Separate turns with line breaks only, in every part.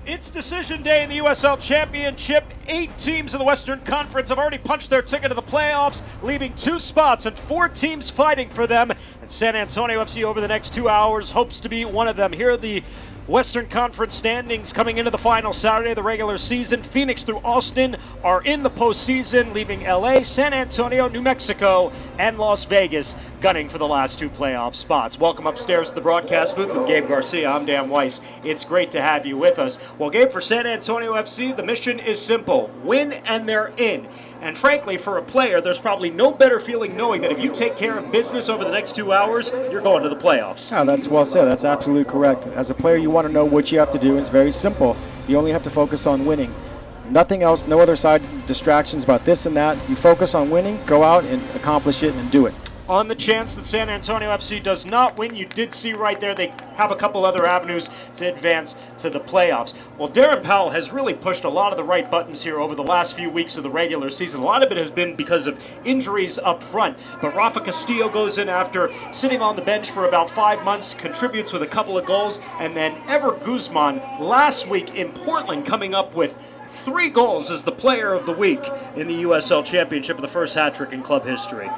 It's decision day in the USL Championship. 8 teams in the Western Conference have already punched their ticket to the playoffs, leaving 2 spots and 4 teams fighting for them. And San Antonio FC over the next 2 hours hopes to be one of them. Here are the Western Conference standings coming into the final Saturday of the regular season. Phoenix through Austin are in the postseason, leaving LA, San Antonio, New Mexico, and Las Vegas gunning for the last 2 playoff spots. Welcome upstairs to the broadcast booth with Gabe Garcia. I'm Dan Weiss. It's great to have you with us. Well, Gabe, for San Antonio FC, the mission is simple. Win and they're in. And frankly, for a player, there's probably no better feeling knowing that if you take care of business over the next 2 hours, you're going to the playoffs.
Yeah, that's well said. That's absolutely correct. As a player, you want to know what you have to do. It's very simple. You only have to focus on winning. Nothing else, no other side distractions about this and that. You focus on winning, go out and accomplish it and do it.
On the chance that San Antonio FC does not win, you did see right there they have a couple other avenues to advance to the playoffs. Well, Darren Powell has really pushed a lot of the right buttons here over the last few weeks of the regular season. A lot of it has been because of injuries up front, but Rafa Castillo goes in after sitting on the bench for about 5 months, contributes with a couple of goals, and then Ever Guzman last week in Portland coming up with 3 goals as the player of the week in the USL Championship of the first hat-trick in club history.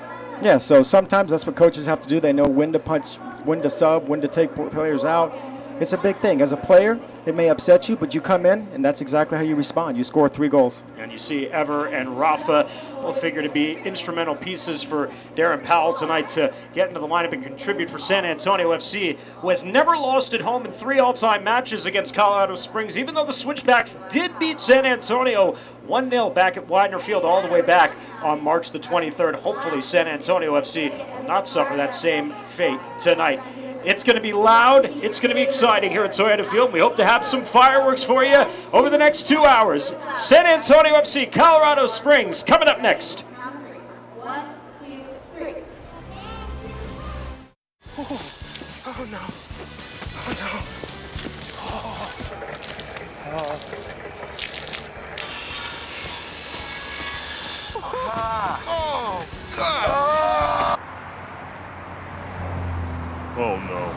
Yeah, so sometimes that's what coaches have to do. They know when to punch, when to sub, when to take players out. It's a big thing. As a player, it may upset you, but you come in, and that's exactly how you respond. You score 3 goals.
And you see Ever and Rafa will figure to be instrumental pieces for Darren Powell tonight to get into the lineup and contribute for San Antonio FC, who has never lost at home in 3 all-time matches against Colorado Springs, even though the Switchbacks did beat San Antonio 1-0 back at Widener Field all the way back on March the 23rd. Hopefully San Antonio FC will not suffer that same fate tonight. It's going to be loud. It's going to be exciting here at Toyota Field. We hope to have some fireworks for you over the next 2 hours. San Antonio FC, Colorado Springs, coming up next.
1, 2, 3.
Oh no. Oh no. Oh God.
Oh no.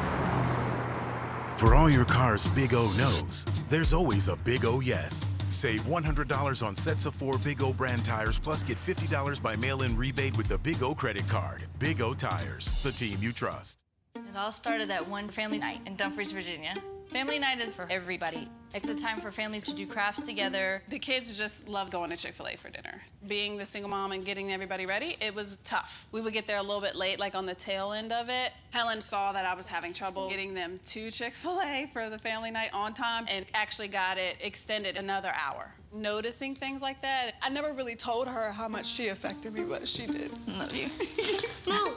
For all your car's Big O no's, there's always a Big O yes. Save $100 on sets of 4 Big O brand tires, plus get $50 by mail-in rebate with the Big O credit card. Big O Tires, the team you trust.
It all started at one family night in Dumfries, Virginia. Family night is for everybody. It's a time for families to do crafts together.
The kids just love going to Chick-fil-A for dinner. Being the single mom and getting everybody ready, it was tough. We would get there a little bit late, like on the tail end of it. Helen saw that I was having trouble getting them to Chick-fil-A for the family night on time and actually got it extended another hour. Noticing things like that. I never really told her how much she affected me, but she did.
Love you.
Move.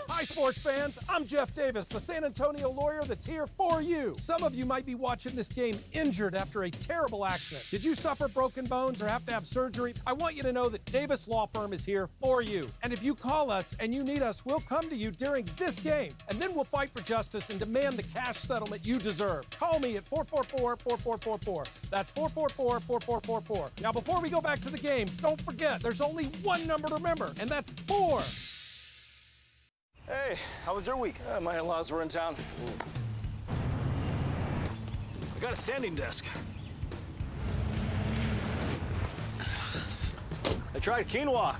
Hi, sports fans. I'm Jeff Davis, the San Antonio lawyer that's here for you. Some of you might be watching this game injured after a terrible accident. Did you suffer broken bones or have to have surgery? I want you to know that Davis Law Firm is here for you. And if you call us and you need us, we'll come to you during this game. And then we'll fight for justice and demand the cash settlement you deserve. Call me at 444-4444. That's 444-4444. Now, before we go back to the game, don't forget, there's only one number to remember, and that's 4.
Hey, how was your week? My in-laws were in town. I got a standing desk. I tried quinoa.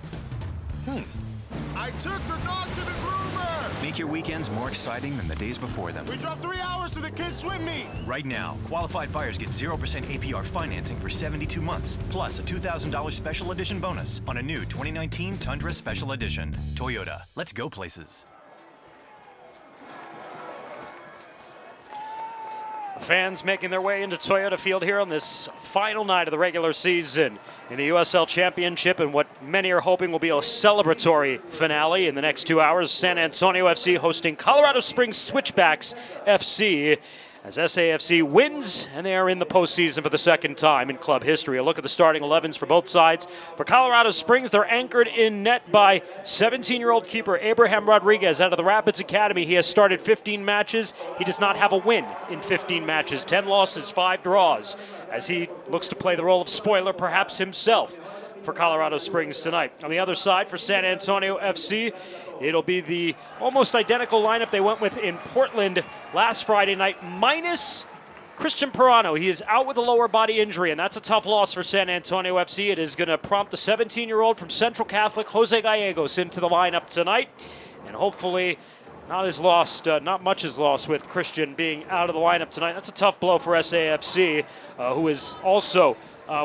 I took the dog to the groomer!
Make your weekends more exciting than the days before them.
We drove 3 hours to the kids' swim meet!
Right now, qualified buyers get 0% APR financing for 72 months, plus a $2,000 special edition bonus on a new 2019 Tundra Special Edition. Toyota, let's go places.
Fans making their way into Toyota Field here on this final night of the regular season in the USL Championship, and what many are hoping will be a celebratory finale in the next 2 hours. San Antonio FC hosting Colorado Springs Switchbacks FC as SAFC wins, and they are in the postseason for the second time in club history. A look at the starting 11s for both sides. For Colorado Springs, they're anchored in net by 17-year-old keeper Abraham Rodriguez out of the Rapids Academy. He has started 15 matches. He does not have a win in 15 matches, 10 losses, 5 draws, as he looks to play the role of spoiler perhaps himself for Colorado Springs tonight. On the other side for San Antonio FC, it'll be the almost identical lineup they went with in Portland last Friday night, minus Christian Pirano, he is out with a lower body injury, and that's a tough loss for San Antonio FC. It is going to prompt the 17-year-old from Central Catholic, Jose Gallegos, into the lineup tonight. And hopefully not much is lost with Christian being out of the lineup tonight. That's a tough blow for SAFC, who is also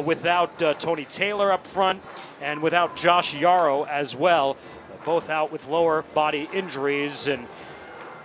without Tony Taylor up front and without Josh Yarrow as well, both out with lower body injuries. And,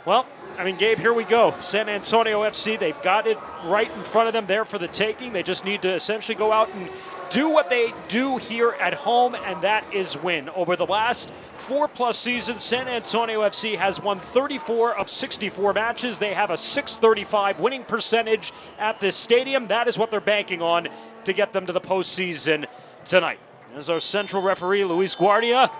well, I mean, Gabe, here we go. San Antonio FC, they've got it right in front of them there for the taking. They just need to essentially go out and do what they do here at home, and that is win. Over the last 4+ seasons, San Antonio FC has won 34 of 64 matches. They have a .635 winning percentage at this stadium. That is what they're banking on to get them to the postseason tonight. As our central referee, Luis Guardia,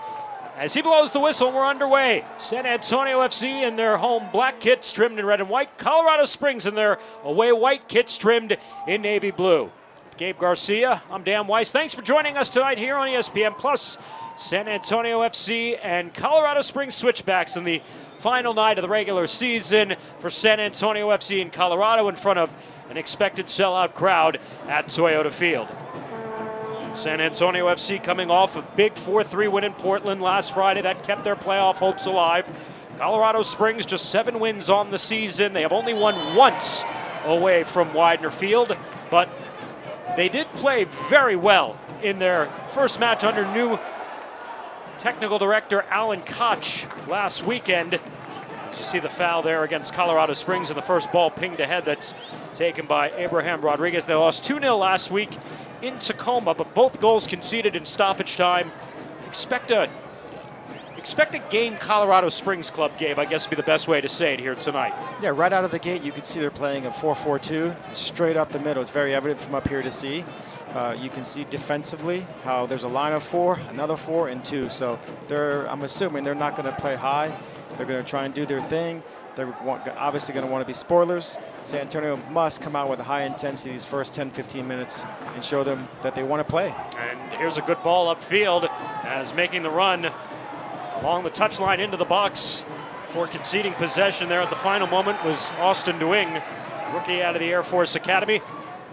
as he blows the whistle, we're underway. San Antonio FC in their home black kits trimmed in red and white. Colorado Springs in their away white kits trimmed in navy blue. Gabe Garcia, I'm Dan Weiss. Thanks for joining us tonight here on ESPN Plus. San Antonio FC and Colorado Springs Switchbacks in the final night of the regular season for San Antonio FC in Colorado in front of an expected sellout crowd at Toyota Field. San Antonio FC coming off a big 4-3 win in Portland last Friday. That kept their playoff hopes alive. Colorado Springs just 7 wins on the season. They have only won once away from Widener Field, but they did play very well in their first match under new technical director Alan Koch last weekend. As you see the foul there against Colorado Springs, and the first ball pinged ahead that's taken by Abraham Rodriguez. They lost 2-0 last week in Tacoma, but both goals conceded in stoppage time. Expect a game Colorado Springs club, Gabe, I guess would be the best way to say it here tonight.
Yeah, right out of the gate, you can see they're playing a 4-4-2, straight up the middle. It's very evident from up here to see. You can see defensively how there's a line of 4, another 4, and 2. So I'm assuming they're not going to play high. They're going to try and do their thing. They're obviously going to want to be spoilers. San Antonio must come out with a high intensity these first 10-15 minutes and show them that they want to play.
And here's a good ball upfield as making the run along the touchline into the box for conceding possession there at the final moment was Austin Duing, rookie out of the Air Force Academy,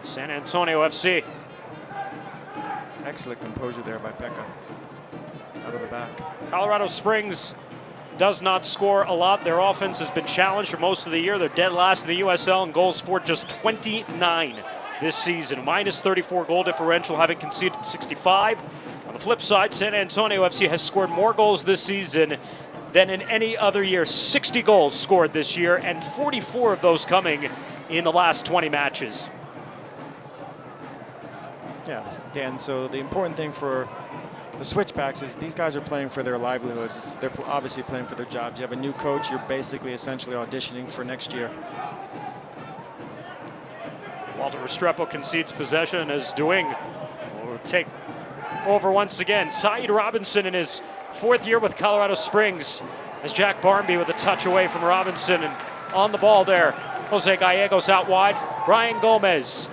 San Antonio FC.
Excellent composure there by Pekka out of the back.
Colorado Springs does not score a lot. Their offense has been challenged for most of the year. They're dead last in the USL in goals for, just 29 this season. Minus 34 goal differential, having conceded 65. On the flip side, San Antonio FC has scored more goals this season than in any other year. 60 goals scored this year, and 44 of those coming in the last 20 matches.
Yeah, Dan, so the important thing for the Switchbacks is these guys are playing for their livelihoods. They're obviously playing for their jobs. You have a new coach. You're basically essentially auditioning for next year.
Walter Restrepo concedes possession as Duing will take over once again. Saeed Robinson in his 4th year with Colorado Springs, as Jack Barmby with a touch away from Robinson, and on the ball there, Jose Gallegos out wide. Brian Gomez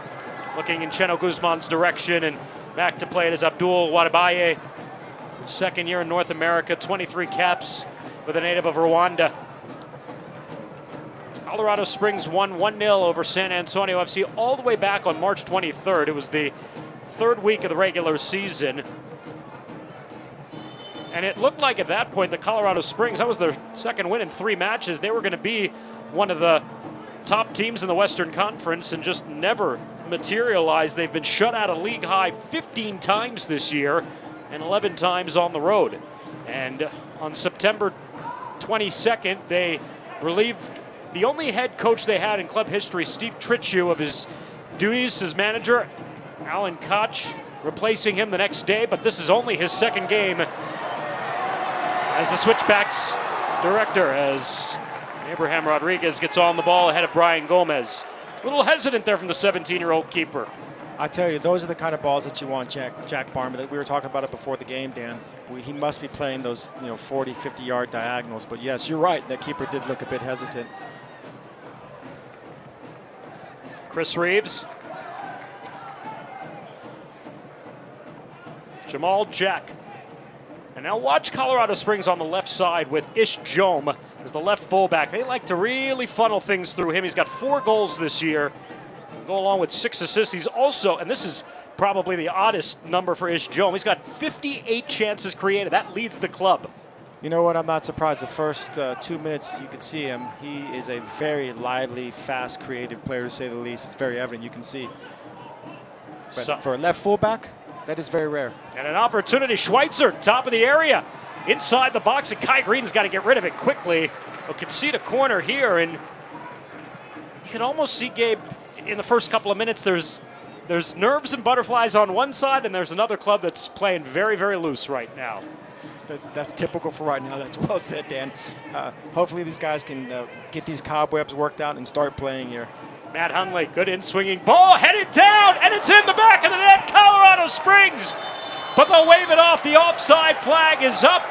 looking in Cheno Guzman's direction, and back to play it is Abdul Wadabaye. 2nd year in North America, 23 caps with a native of Rwanda. Colorado Springs won 1-0 over San Antonio FC all the way back on March 23rd. It was the 3rd week of the regular season. And it looked like at that point that Colorado Springs, that was their 2nd win in 3 matches. They were going to be one of the top teams in the Western Conference, and just never materialized. They've been shut out of league high 15 times this year and 11 times on the road. And on September 22nd, they relieved the only head coach they had in club history, Steve Trichu, of his duties as manager. Alan Koch replacing him the next day, but this is only his 2nd game as the Switchbacks director, as Abraham Rodriguez gets on the ball ahead of Brian Gomez. A little hesitant there from the 17-year-old keeper.
I tell you, those are the kind of balls that you want Jack Barmby. That we were talking about it before the game, Dan. He must be playing those 40, 50-yard diagonals. But yes, you're right. That keeper did look a bit hesitant.
Chris Reeves. Jamal Jack. And now watch Colorado Springs on the left side with Ish Jome as the left fullback. They like to really funnel things through him. He's got 4 goals this year go along with 6 assists. He's also, and this is probably the oddest number for Ish Joe, he's got 58 chances created. That leads the club.
You know what? I'm not surprised. The first 2 minutes, you could see him. He is a very lively, fast, creative player, to say the least. It's very evident. You can see. But for a left fullback, that is very rare. And
an opportunity. Schweitzer, top of the area, inside the box, and Kai Green's got to get rid of it quickly. He'll concede a corner here, and you can almost see, Gabe, in the first couple of minutes, there's nerves and butterflies on one side, and there's another club that's playing very, very loose right now.
That's typical for right now. That's well said, Dan. Hopefully these guys can get these cobwebs worked out and start playing here.
Matt Hundley, good in-swinging ball, headed down, and it's in the back of the net, Colorado Springs. But they'll wave it off. The offside flag is up.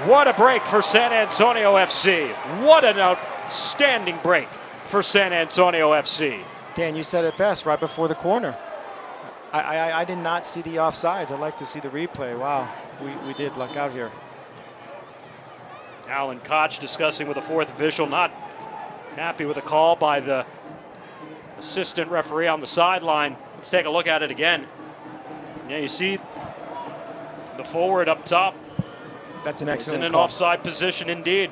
What a break for San Antonio FC. What an outstanding break for San Antonio FC.
Dan, you said it best right before the corner. I did not see the offsides. I'd like to see the replay. Wow, we did luck out here.
Alan Koch discussing with the fourth official, not happy with the call by the assistant referee on the sideline. Let's take a look at it again. Yeah, you see the forward up top.
That's an excellent
call. In an
call.
offside position indeed.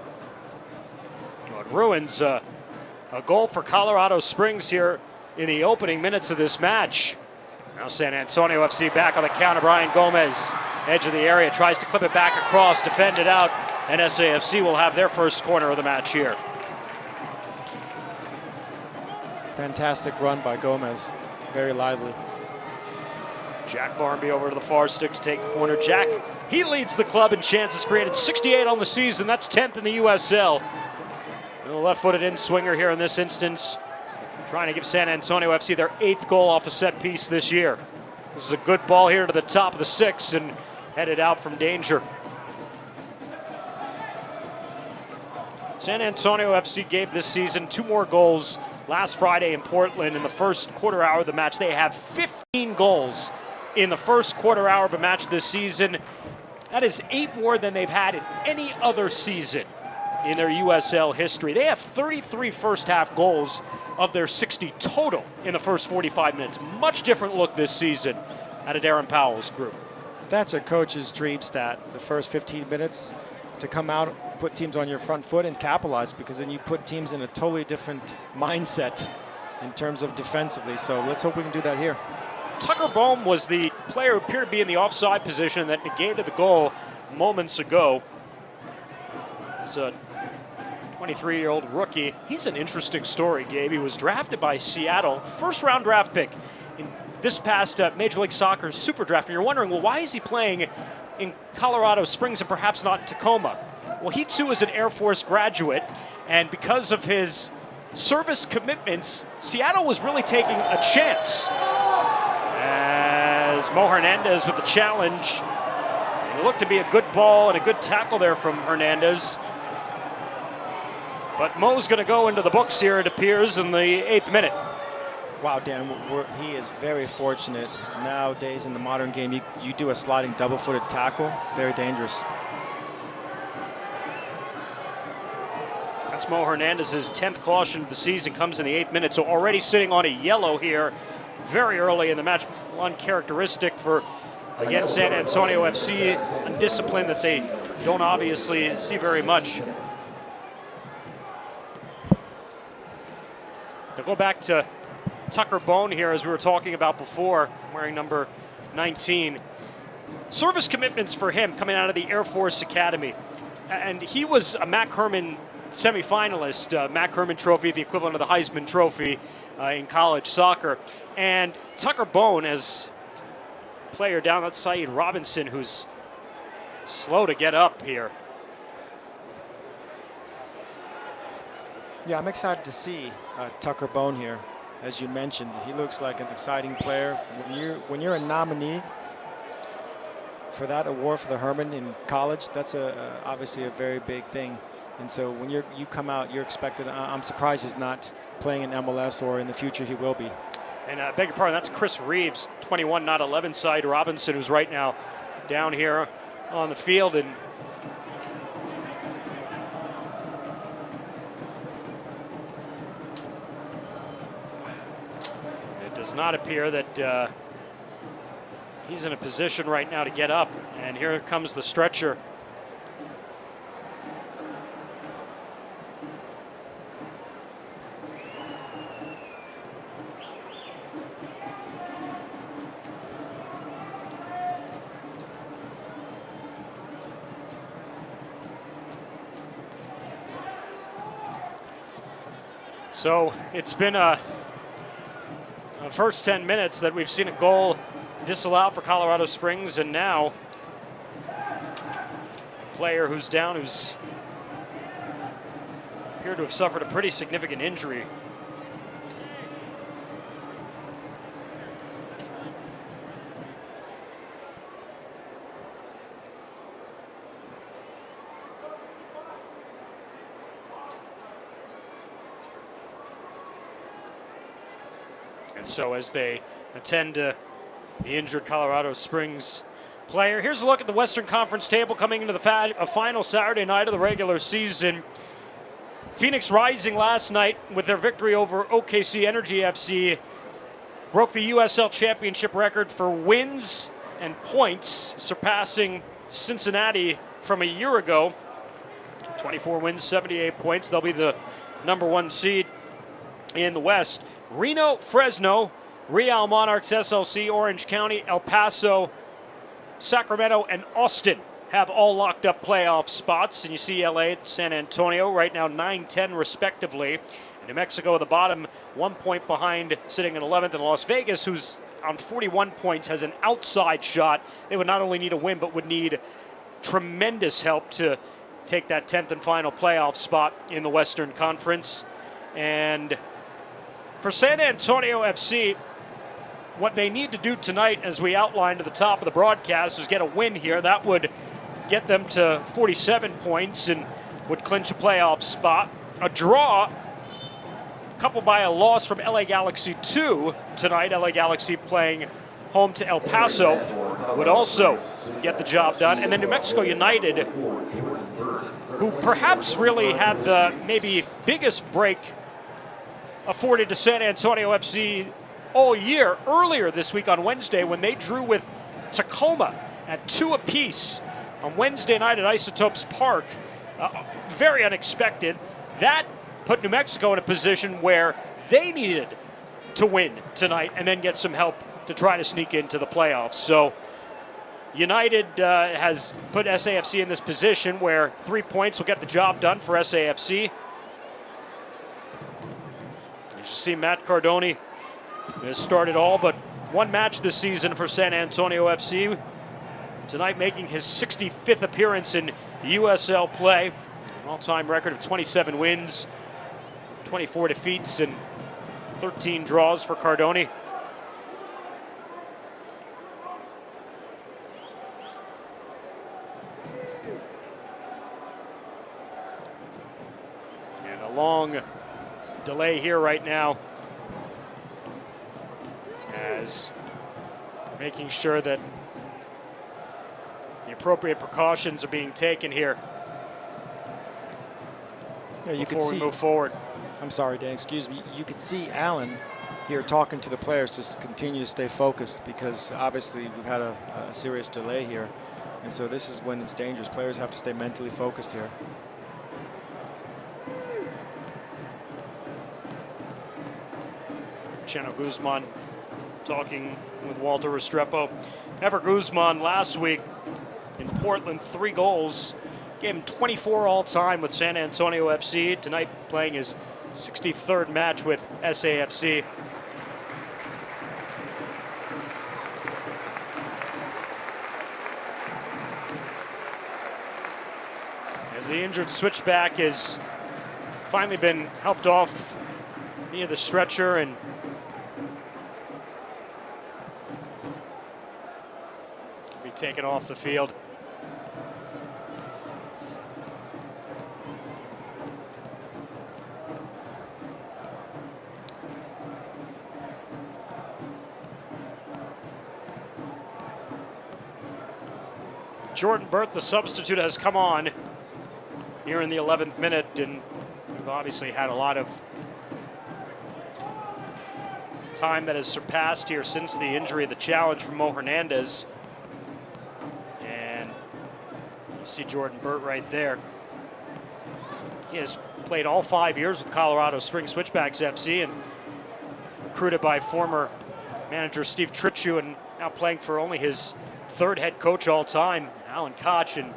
Well, it ruins a goal for Colorado Springs here in the opening minutes of this match. Now San Antonio FC back on the counter. Brian Gomez, edge of the area, tries to clip it back across, defend it out, and SAFC will have their first corner of the match here.
Fantastic run by Gomez. Very lively.
Jack Barnby over to the far stick to take the corner. Jack, he leads the club in chances created. 68 on the season. That's 10th in the USL. A left-footed in-swinger here in this instance, trying to give San Antonio FC their 8th goal off a set piece this year. This is a good ball here to the top of the 6 and headed out from danger. San Antonio FC gave this season 2 more goals last Friday in Portland in the first quarter hour of the match. They have 15 goals in the first quarter hour of a match this season. That is 8 more than they've had in any other season in their USL history. They have 33 first half goals of their 60 total in the first 45 minutes. Much different look this season out of Darren Powell's group.
That's a coach's dream stat. The first 15 minutes to come out, put teams on your front foot and capitalize, because then you put teams in a totally different mindset in terms of defensively. So let's hope we can do that here.
Tucker Bohm was the player who appeared to be in the offside position that negated the goal moments ago. It's a 23-year-old rookie. He's an interesting story, Gabe. He was drafted by Seattle, first-round draft pick in this past Major League Soccer Super Draft. And you're wondering, well, why is he playing in Colorado Springs and perhaps not in Tacoma? Well, he too is an Air Force graduate, and because of his service commitments, Seattle was really taking a chance. As Mo Hernandez with the challenge. It looked to be a good ball and a good tackle there from Hernandez. But Mo's going to go into the books here, it appears, in the 8th minute.
Wow, Dan, he is very fortunate. Nowadays in the modern game, you do a sliding double-footed tackle, very dangerous.
That's Mo Hernandez's 10th caution of the season, comes in the 8th minute, so already sitting on a yellow here very early in the match. Uncharacteristic for, again, San Antonio FC, a discipline that they don't obviously see very much. Now go back to Tucker Bohm here, as we were talking about before, wearing number 19. Service commitments for him coming out of the Air Force Academy. And he was a Mac Herman semifinalist, Mac Herman Trophy, the equivalent of the Heisman Trophy in college soccer. And Tucker Bohm, as player down, that's Saeed Robinson, who's slow to get up here.
Yeah, I'm excited to see Tucker Bohm here. As you mentioned, he looks like an exciting player. When you're a nominee for that award for the Herman in college, that's obviously a very big thing. And so when you come out, you're expected. I'm surprised he's not playing in MLS, or in the future he will be.
And I beg your pardon, that's Chris Reeves, 21, not 11 side. Robinson, who's right now down here on the field. And does not appear that he's in a position right now to get up. And here comes the stretcher. So it's been a first 10 minutes that we've seen a goal disallowed for Colorado Springs, and now a player who's down, who's appeared to have suffered a pretty significant injury. And so as they attend to the injured Colorado Springs player, here's a look at the Western Conference table coming into the final Saturday night of the regular season. Phoenix Rising last night with their victory over OKC Energy FC broke the USL Championship record for wins and points, surpassing Cincinnati from a year ago. 24 wins, 78 points. They'll be the #1 seed in the West. Reno, Fresno, Real Monarchs, SLC, Orange County, El Paso, Sacramento, and Austin have all locked up playoff spots. And you see LA, San Antonio right now 9-10 respectively. New Mexico at the bottom, 1 point behind, sitting in 11th. And Las Vegas, who's on 41 points, has an outside shot. They would not only need a win, but would need tremendous help to take that 10th and final playoff spot in the Western Conference. And for San Antonio FC, what they need to do tonight, as we outlined at the top of the broadcast, is get a win here. That would get them to 47 points and would clinch a playoff spot. A draw, coupled by a loss from LA Galaxy 2 tonight, LA Galaxy playing home to El Paso, would also get the job done. And then New Mexico United, who perhaps really had the maybe biggest break afforded to San Antonio FC all year, earlier this week on Wednesday when they drew with Tacoma at 2 apiece on Wednesday night at Isotopes Park. Very unexpected. That put New Mexico in a position where they needed to win tonight and then get some help to try to sneak into the playoffs. So United has put SAFC in this position where 3 points will get the job done for SAFC. You see Matt Cardoni has started all but one match this season for San Antonio FC. Tonight making his 65th appearance in USL play. An all-time record of 27 wins, 24 defeats, and 13 draws for Cardoni. And a long delay here right now, as making sure that the appropriate precautions are being taken here.
Yeah, you
before we move forward.
I'm sorry, Dan, excuse me. You could see Allen here talking to the players to continue to stay focused, because obviously we've had a serious delay here. And so this is when it's dangerous. Players have to stay mentally focused here.
Chano Guzman talking with Walter Restrepo. Ever Guzman last week in Portland, 3 goals. Gave him 24 all-time with San Antonio FC. Tonight playing his 63rd match with SAFC. As the injured switchback has finally been helped off via the stretcher and be taken off the field. Jordan Burt, the substitute, has come on here in the 11th minute, and we've obviously had a lot of time that has surpassed here since the injury, the challenge from Mo Hernandez. And you see Jordan Burt right there. He has played all 5 years with Colorado Springs Switchbacks FC and recruited by former manager Steve Tritchu, and now playing for only his 3rd head coach all time, Alan Koch. And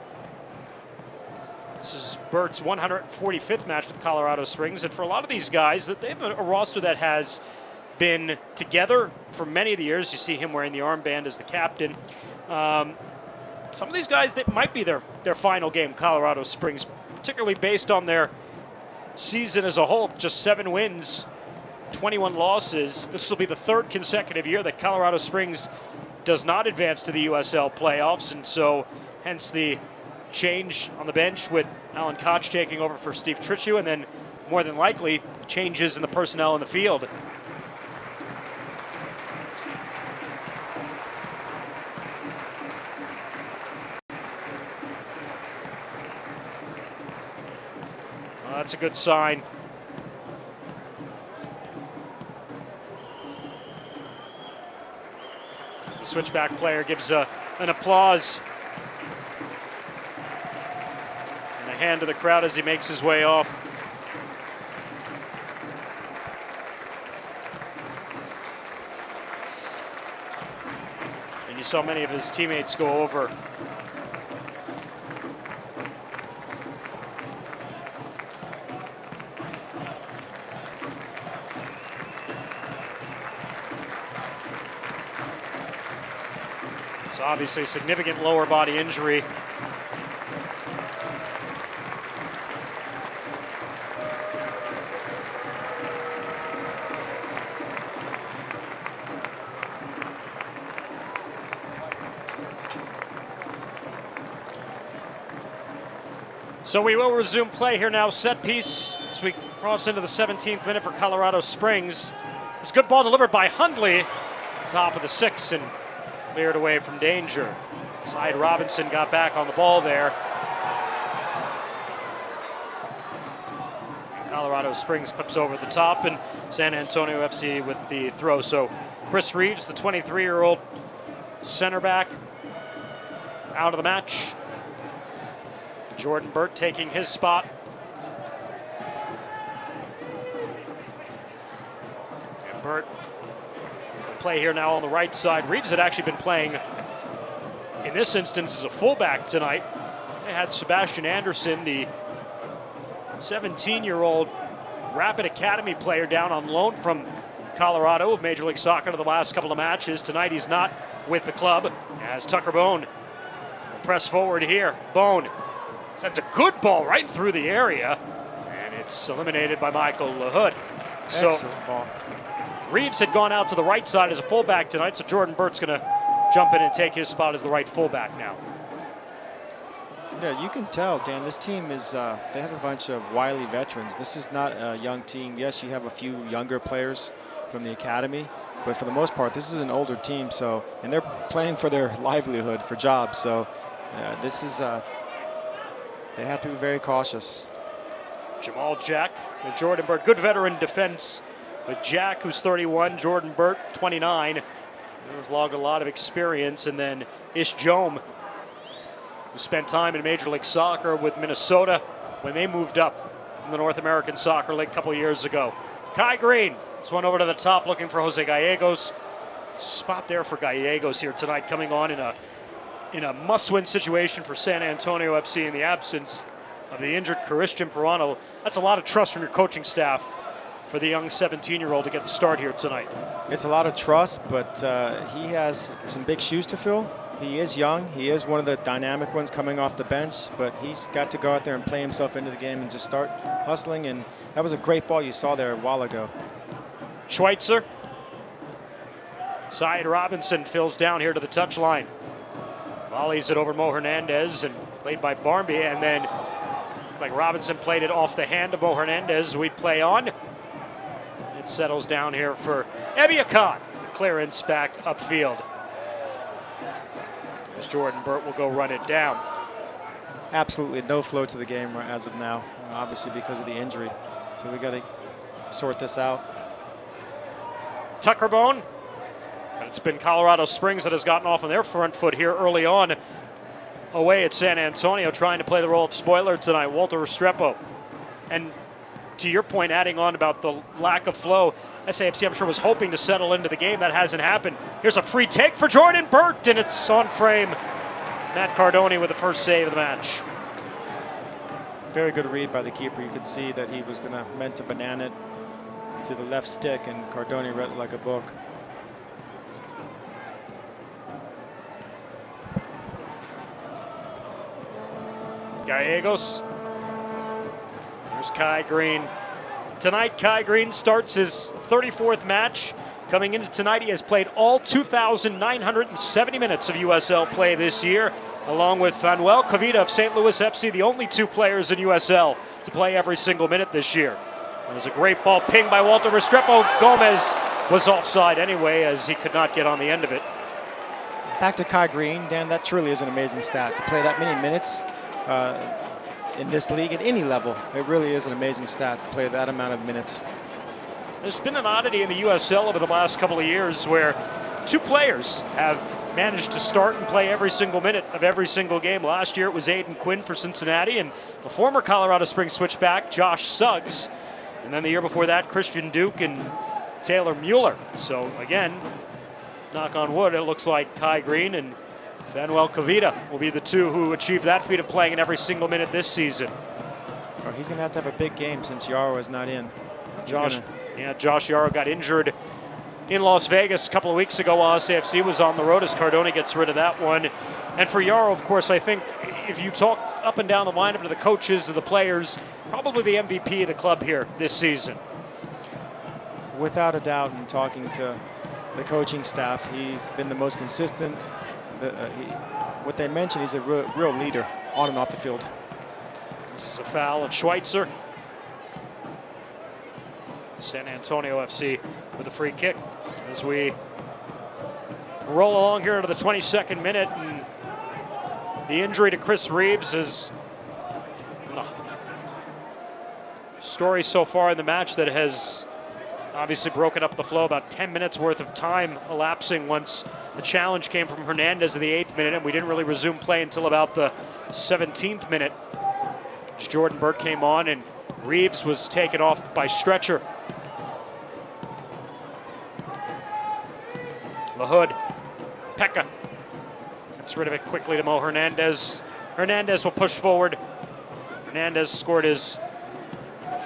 this is Burt's 145th match with Colorado Springs. And for a lot of these guys, that they have a roster that has been together for many of the years. You see him wearing the armband as the captain. Some of these guys, that might be their final game, Colorado Springs, particularly based on their season as a whole. Just 7 wins, 21 losses. This will be the 3rd consecutive year that Colorado Springs does not advance to the USL playoffs, and so hence the change on the bench with Alan Koch taking over for Steve Tritchu, and then more than likely changes in the personnel in the field. Well, that's a good sign. As the switchback player gives an applause and a hand to the crowd as he makes his way off. And you saw many of his teammates go over. It's obviously a significant lower body injury. So we will resume play here now. Set piece as we cross into the 17th minute for Colorado Springs. This good ball delivered by Hundley, top of the 6th, and cleared away from danger. Side Robinson got back on the ball there. Colorado Springs clips over the top, and San Antonio FC with the throw. So Chris Reeves, the 23-year-old center back, out of the match. Jordan Burt taking his spot. And Burt will play here now on the right side. Reeves had actually been playing, in this instance, as a fullback tonight. They had Sebastian Anderson, the 17-year-old Rapid Academy player, down on loan from Colorado of Major League Soccer to the last couple of matches. Tonight he's not with the club, as Tucker Bone will press forward here. Bone sends a good ball right through the area, and it's eliminated by Michael LaHood. So
Excellent ball.
Reeves had gone out to the right side as a fullback tonight, so Jordan Burt's going to jump in and take his spot as the right fullback now.
Yeah, you can tell, Dan, this team is, they have a bunch of wily veterans. This is not a young team. Yes, you have a few younger players from the academy, but for the most part, this is an older team, so, and they're playing for their livelihood, for jobs, so this is, they have to be very cautious.
Jamal Jack and Jordan Burt. Good veteran defense with Jack, who's 31, Jordan Burt, 29. They've logged a lot of experience. And then Ish Jome, who spent time in Major League Soccer with Minnesota when they moved up in the North American Soccer League a couple years ago. Kai Green, this one over to the top looking for Jose Gallegos. Spot there for Gallegos here tonight, coming on in a must-win situation for San Antonio FC in the absence of the injured Christian Perano. That's a lot of trust from your coaching staff for the young 17-year-old to get the start here tonight.
It's a lot of trust, but he has some big shoes to fill. He is young. He is one of the dynamic ones coming off the bench, but he's got to go out there and play himself into the game and just start hustling. And that was a great ball you saw there a while ago.
Schweitzer. Syed Robinson fills down here to the touchline. Volleys it over Mo Hernandez and played by Barmby, and then like Robinson played it off the hand of Mo Hernandez. We play on. It settles down here for Ebiakan. Clearance back upfield. As Jordan Burt will go run it down.
Absolutely no flow to the game as of now, obviously because of the injury. So we got to sort this out.
Tuckerbone. But it's been Colorado Springs that has gotten off on their front foot here early on. Away at San Antonio, trying to play the role of spoiler tonight, Walter Restrepo. And to your point, adding on about the lack of flow, SAFC, I'm sure, was hoping to settle into the game. That hasn't happened. Here's a free take for Jordan Burt, and it's on frame. Matt Cardoni with the first save of the match.
Very good read by the keeper. You could see that he was meant to banana it to the left stick, and Cardoni read it like a book.
Gallegos. There's Kai Green. Tonight, Kai Green starts his 34th match. Coming into tonight, he has played all 2,970 minutes of USL play this year, along with Fanuel Cavita of St. Louis FC, the only two players in USL to play every single minute this year. It was a great ball pinged by Walter Restrepo. Gomez was offside anyway, as he could not get on the end of it.
Back to Kai Green, Dan, that truly is an amazing stat. To play that many minutes in this league at any level, it really is an amazing stat to play that amount of minutes.
There's been an oddity in the USL over the last couple of years where two players have managed to start and play every single minute of every single game. Last year it was Aiden Quinn for Cincinnati and the former Colorado Springs switchback Josh Suggs. And then the year before that, Christian Duke and Taylor Mueller. So again, knock on wood, it looks like Kai Green and Fanuel Cavita will be the two who achieve that feat of playing in every single minute this season.
Well, he's going to have a big game since Yarrow is not in.
Josh Yarrow got injured in Las Vegas a couple of weeks ago while SAFC was on the road, as Cardoni gets rid of that one. And for Yarrow, of course, I think if you talk up and down the lineup to the coaches, to the players, probably the MVP of the club here this season.
Without a doubt, in talking to the coaching staff, he's been the most consistent. What they mentioned, he's a real leader on and off the field.
This is a foul at Schweitzer. San Antonio FC with a free kick as we roll along here into the 22nd minute. And the injury to Chris Reeves is a story so far in the match that has obviously broken up the flow. About 10 minutes worth of time elapsing once the challenge came from Hernandez in the 8th minute, and we didn't really resume play until about the 17th minute. Jordan Burt came on and Reeves was taken off by stretcher. LaHood, Pekka gets rid of it quickly to Mo Hernandez. Hernandez will push forward. Hernandez scored his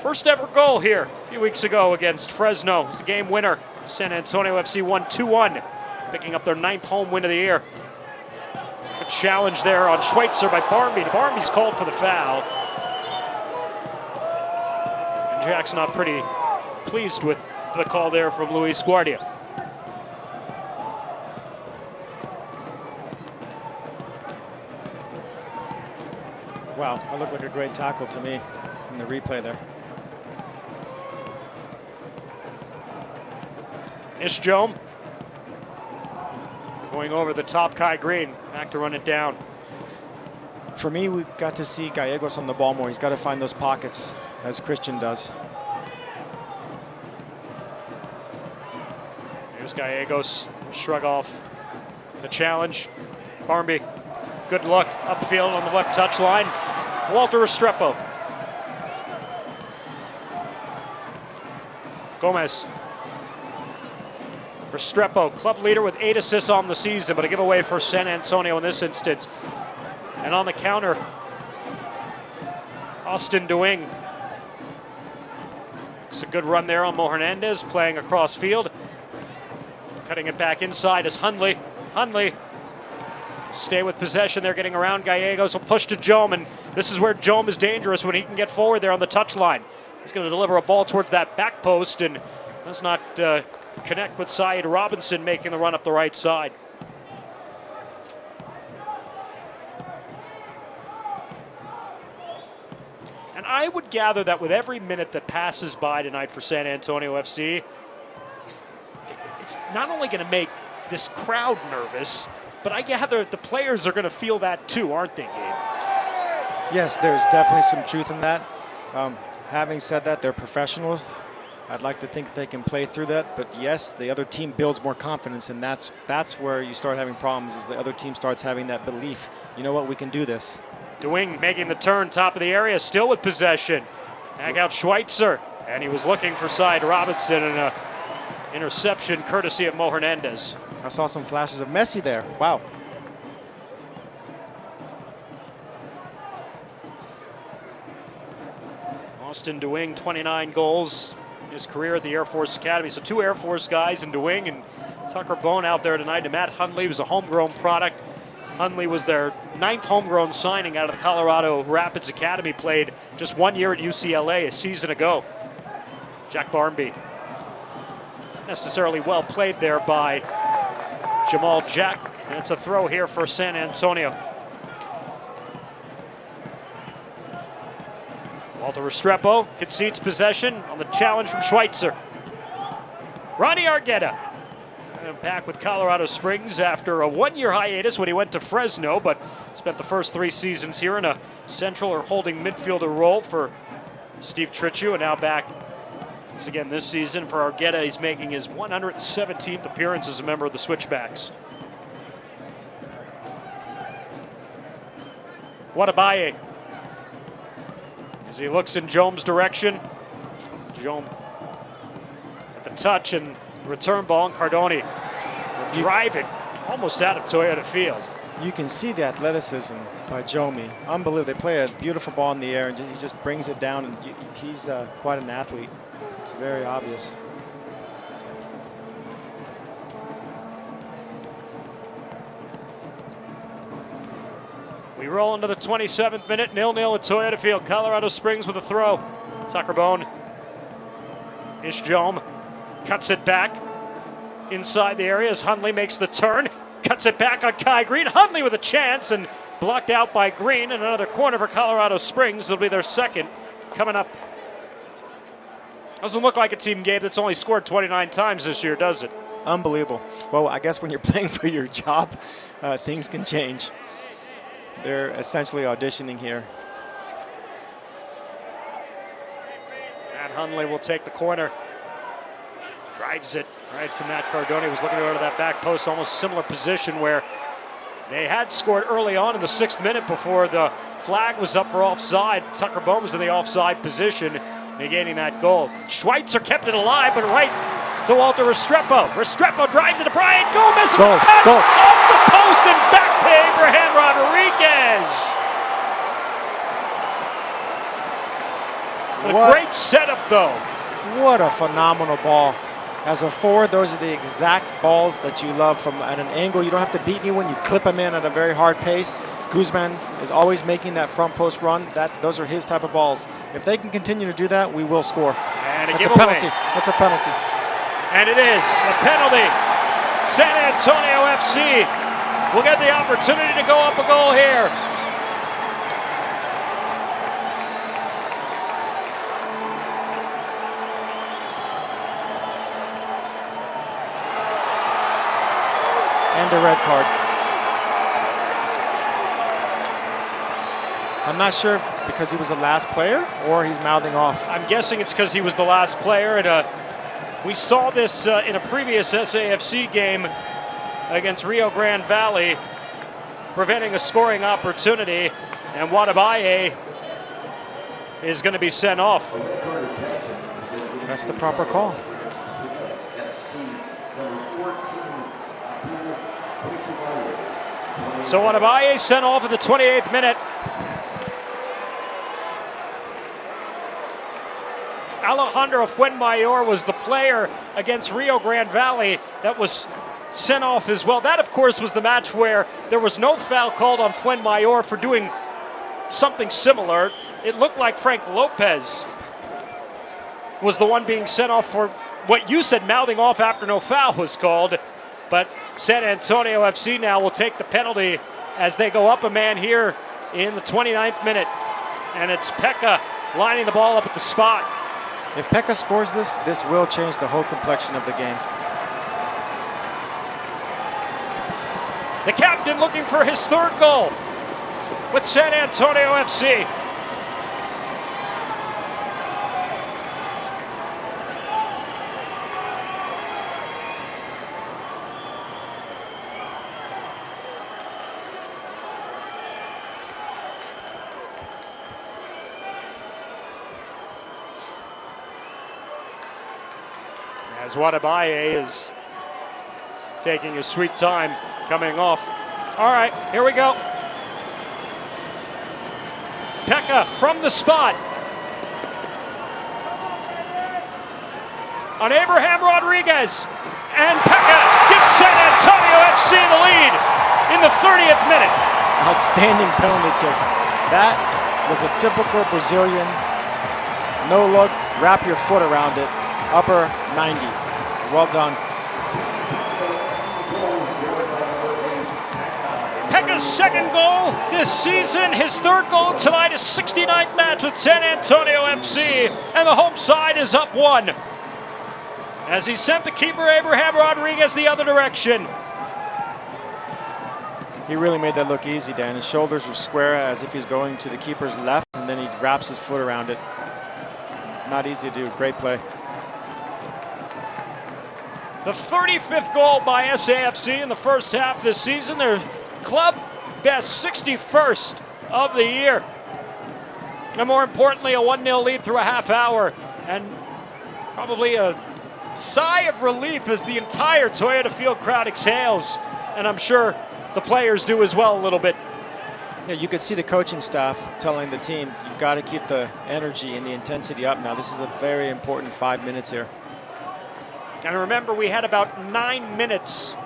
first ever goal here a few weeks ago against Fresno. It's a game winner. San Antonio FC won 2-1, picking up their 9th home win of the year. A challenge there on Schweitzer by Barmby. Barmby's called for the foul. And Jack's not pretty pleased with the call there from Luis Guardia.
Wow, that looked like a great tackle to me in the replay there.
Ishjome going over the top. Kai Green back to run it down.
For me, we got to see Gallegos on the ball more. He's got to find those pockets, as Christian does.
Here's Gallegos, shrug off the challenge. Barmby, good luck upfield on the left touchline. Walter Restrepo. Gomez. Restrepo, club leader with 8 assists on the season, but a giveaway for San Antonio in this instance. And on the counter, Austin Dewing. It's a good run there on Mo Hernandez, playing across field. Cutting it back inside is Hundley. Hundley stay with possession. They're getting around Gallegos. Will push to Jome, and this is where Jome is dangerous when he can get forward there on the touchline. He's going to deliver a ball towards that back post, and does not connect with Syed Robinson making the run up the right side. And I would gather that with every minute that passes by tonight for San Antonio FC, it's not only going to make this crowd nervous, but I gather the players are going to feel that too, aren't they, Gabe?
Yes, there's definitely some truth in that. Having said that, they're professionals. I'd like to think they can play through that, but yes, the other team builds more confidence, and that's where you start having problems, is the other team starts having that belief. You know what, we can do this.
DeWing making the turn, top of the area, still with possession. Back out Schweitzer, and he was looking for Side Robinson, and a interception courtesy of Mo Hernandez.
I saw some flashes of Messi there. Wow.
Austin DeWing, 29 goals in his career at the Air Force Academy. So 2 Air Force guys in DeWing and Tucker Bone out there tonight. And Matt Hundley was a homegrown product. Hundley was their 9th homegrown signing out of the Colorado Rapids Academy. Played just 1 year at UCLA a season ago. Jack Barnby. Not necessarily well played there by Jamal Jack. And it's a throw here for San Antonio. Walter Restrepo concedes possession on the challenge from Schweitzer. Ronnie Argueta back with Colorado Springs after a 1-year hiatus when he went to Fresno, but spent the first 3 seasons here in a central or holding midfielder role for Steve Trichu, and now back once again this season for Argueta. He's making his 117th appearance as a member of the Switchbacks. Wadabaye. As he looks in Jome's direction, Jome at the touch and return ball, and Cardoni driving almost out of Toyota Field.
You can see the athleticism by Jome. Unbelievable. They play a beautiful ball in the air, and he just brings it down, and he's quite an athlete. It's very obvious.
We roll into the 27th minute, 0-0 at Toyota Field. Colorado Springs with a throw. Tucker Bone. Ishjome cuts it back inside the area as Hundley makes the turn. Cuts it back on Kai Green. Hundley with a chance and blocked out by Green. And another corner for Colorado Springs. It'll be their second coming up. Doesn't look like a team, Gabe, that's only scored 29 times this year, does it?
Unbelievable. Well, I guess when you're playing for your job, things can change. They're essentially auditioning here.
And Hundley will take the corner. Drives it right to Matt Cardoni. Was looking to go to that back post, almost similar position where they had scored early on in the 6th minute before the flag was up for offside. Tucker Bone was in the offside position, negating that goal. Schweitzer kept it alive, but right to Walter Restrepo. Restrepo drives it to Brian Gomez.
Goal,
touch
goal.
off the post and back to Abraham Rodriguez. What a great setup, though.
What a phenomenal ball. As a forward, those are the exact balls that you love from at an angle. You don't have to beat anyone. You clip them in at a very hard pace. Guzman is always making that front post run. Those are his type of balls. If they can continue to do that, we will score.
And
That's a penalty. That's a penalty.
And it is a penalty. San Antonio FC will get the opportunity to go up a goal here.
And a red card. I'm not sure because he was the last player or he's mouthing off.
I'm guessing it's because he was the last player. And we saw this in a previous SAFC game against Rio Grande Valley, preventing a scoring opportunity. And Wadabaye is going to be sent off.
That's the proper call.
So Wadabaye sent off in the 28th minute. Alejandro Fuenmayor was the player against Rio Grande Valley that was sent off as well. That, of course, was the match where there was no foul called on Fuenmayor for doing something similar. It looked like Frank Lopez was the one being sent off for what you said, mouthing off after no foul was called. But San Antonio FC now will take the penalty as they go up a man here in the 29th minute. And it's Pekka lining the ball up at the spot.
If Pekka scores this, this will change the whole complexion of the game.
The captain looking for his 3rd goal with San Antonio FC. As Wadabaye is taking his sweet time coming off. All right, here we go. Pekka from the spot. On Abraham Rodriguez. And Pekka gives San Antonio FC the lead in the 30th minute.
Outstanding penalty kick. That was a typical Brazilian no look, wrap your foot around it, upper 90. Well done.
Pekka's second goal this season, his third goal tonight, his 69th match with San Antonio FC, and the home side is up 1. As he sent the keeper Abraham Rodriguez the other direction.
He really made that look easy, Dan. His shoulders were square as if he's going to the keeper's left, and then he wraps his foot around it. Not easy to do. Great play.
The 35th goal by SAFC in the first half this season. Their club best 61st of the year. And more importantly, a 1-0 lead through a half hour. And probably a sigh of relief as the entire Toyota Field crowd exhales. And I'm sure the players do as well a little bit.
Yeah, you could see the coaching staff telling the teams, you've got to keep the energy and the intensity up now. This is a very important 5 minutes here.
And remember, we had about 9 minutes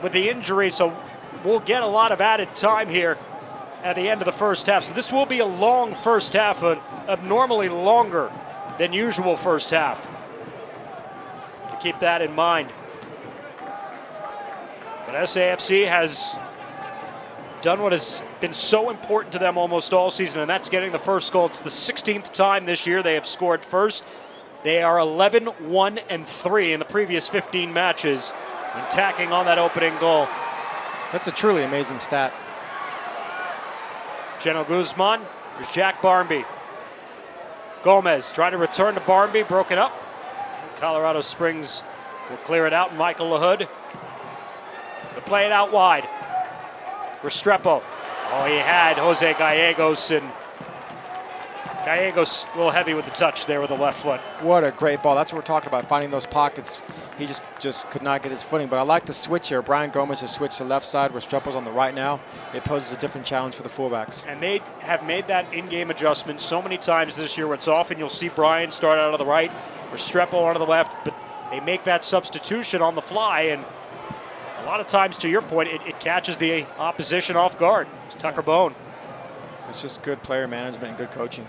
with the injury, so we'll get a lot of added time here at the end of the first half. So this will be a long first half, abnormally longer than usual first half. Keep that in mind. But SAFC has done what has been so important to them almost all season, and that's getting the first goal. It's the 16th time this year they have scored first. They are 11-1-3 in the previous 15 matches, and tacking on that opening goal.
That's a truly amazing stat.
Geno Guzman, there's Jack Barmby. Gomez trying to return to Barmby, broken up. Colorado Springs will clear it out. Michael LaHood to play it out wide. Restrepo. Oh, he had Jose Gallegos, and Gallegos a little heavy with the touch there with the left foot.
What a great ball. That's what we're talking about, finding those pockets. He just could not get his footing. But I like the switch here. Brian Gomez has switched to the left side. Restrepo's on the right now. It poses a different challenge for the fullbacks.
And they have made that in-game adjustment so many times this year where it's often you'll see Brian start out of the right, Restrepo onto the left, but they make that substitution on the fly, and a lot of times, to your point, it catches the opposition off guard. It's Tucker Bone.
It's just good player management and good coaching.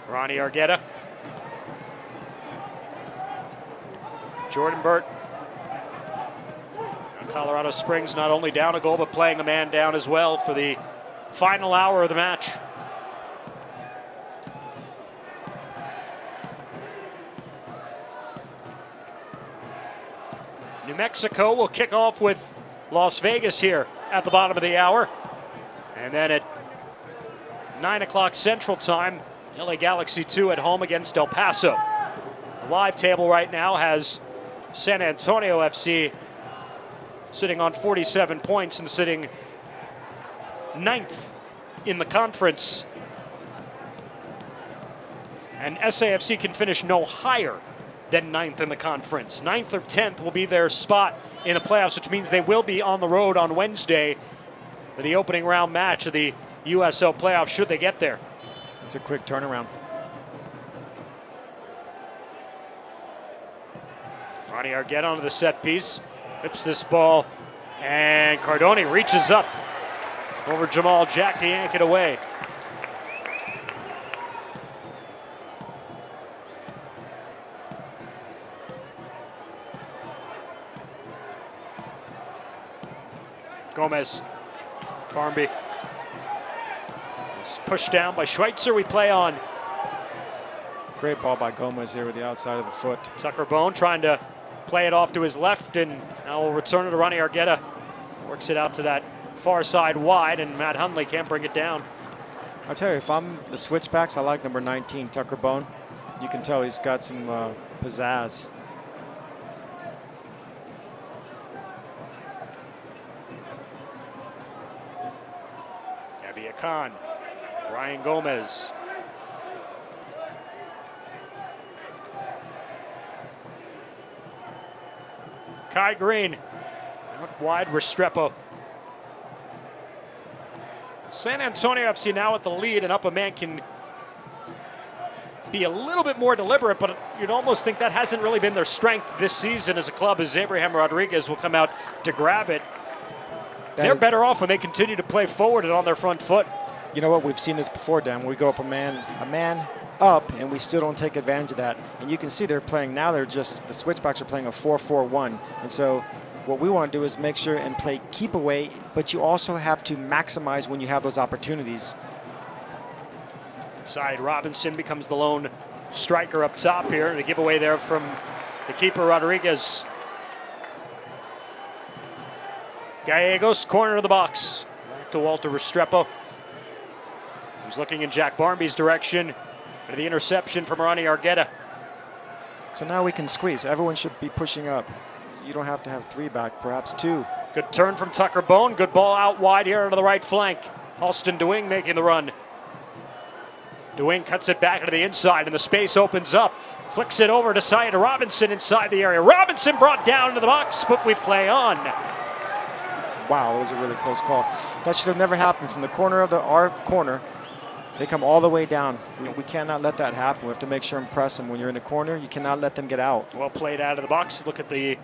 Ronnie Argueta. Jordan Burt. Colorado Springs not only down a goal, but playing a man down as well for the final hour of the match. New Mexico will kick off with Las Vegas here at the bottom of the hour. And then at 9 o'clock Central Time, LA Galaxy 2 at home against El Paso. The live table right now has San Antonio FC sitting on 47 points and sitting 9th in the conference. And SAFC can finish no higher than 9th in the conference. 9th or 10th will be their spot in the playoffs, which means they will be on the road on Wednesday for the opening round match of the USL playoffs, should they get there.
It's a quick turnaround.
Ronnie Argueta onto the set piece, whips this ball, and Cardone reaches up over Jamal Jack to yank it away. Gomez, Barmby. It's pushed down by Schweitzer. We play on.
Great ball by Gomez here with the outside of the foot.
Tucker Bone trying to play it off to his left, and now we'll return it to Ronnie Argueta. Works it out to that far side wide, and Matt Hundley can't bring it down.
I tell you, if I'm the Switchbacks, I like number 19, Tucker Bone. You can tell he's got some pizzazz.
Khan, Brian Gomez. Kai Green. Out wide, Restrepo. San Antonio FC now at the lead, and up a man can be a little bit more deliberate, but you'd almost think that hasn't really been their strength this season as a club, as Abraham Rodriguez will come out to grab it. They're better off when they continue to play forward and on their front foot.
You know what? We've seen this before, Dan. We go up a man up, and we still don't take advantage of that. And you can see they're playing now. The Switchbacks are playing a 4-4-1. And so what we want to do is make sure and play keep away, but you also have to maximize when you have those opportunities.
Side Robinson becomes the lone striker up top here, and a giveaway there from the keeper Rodriguez. Gallegos, corner of the box. Back to Walter Restrepo. He's looking in Jack Barmby's direction. And the interception from Ronnie Argueta.
So now we can squeeze. Everyone should be pushing up. You don't have to have 3 back, perhaps 2.
Good turn from Tucker Bone. Good ball out wide here onto the right flank. Alston DeWing making the run. DeWing cuts it back into the inside, and the space opens up. Flicks it over to Syed Robinson inside the area. Robinson brought down into the box, but we play on.
Wow, that was a really close call. That should have never happened. From the corner of our corner, they come all the way down. We cannot let that happen. We have to make sure and press them. When you're in the corner, you cannot let them get out.
Well played out of the box. Look at the,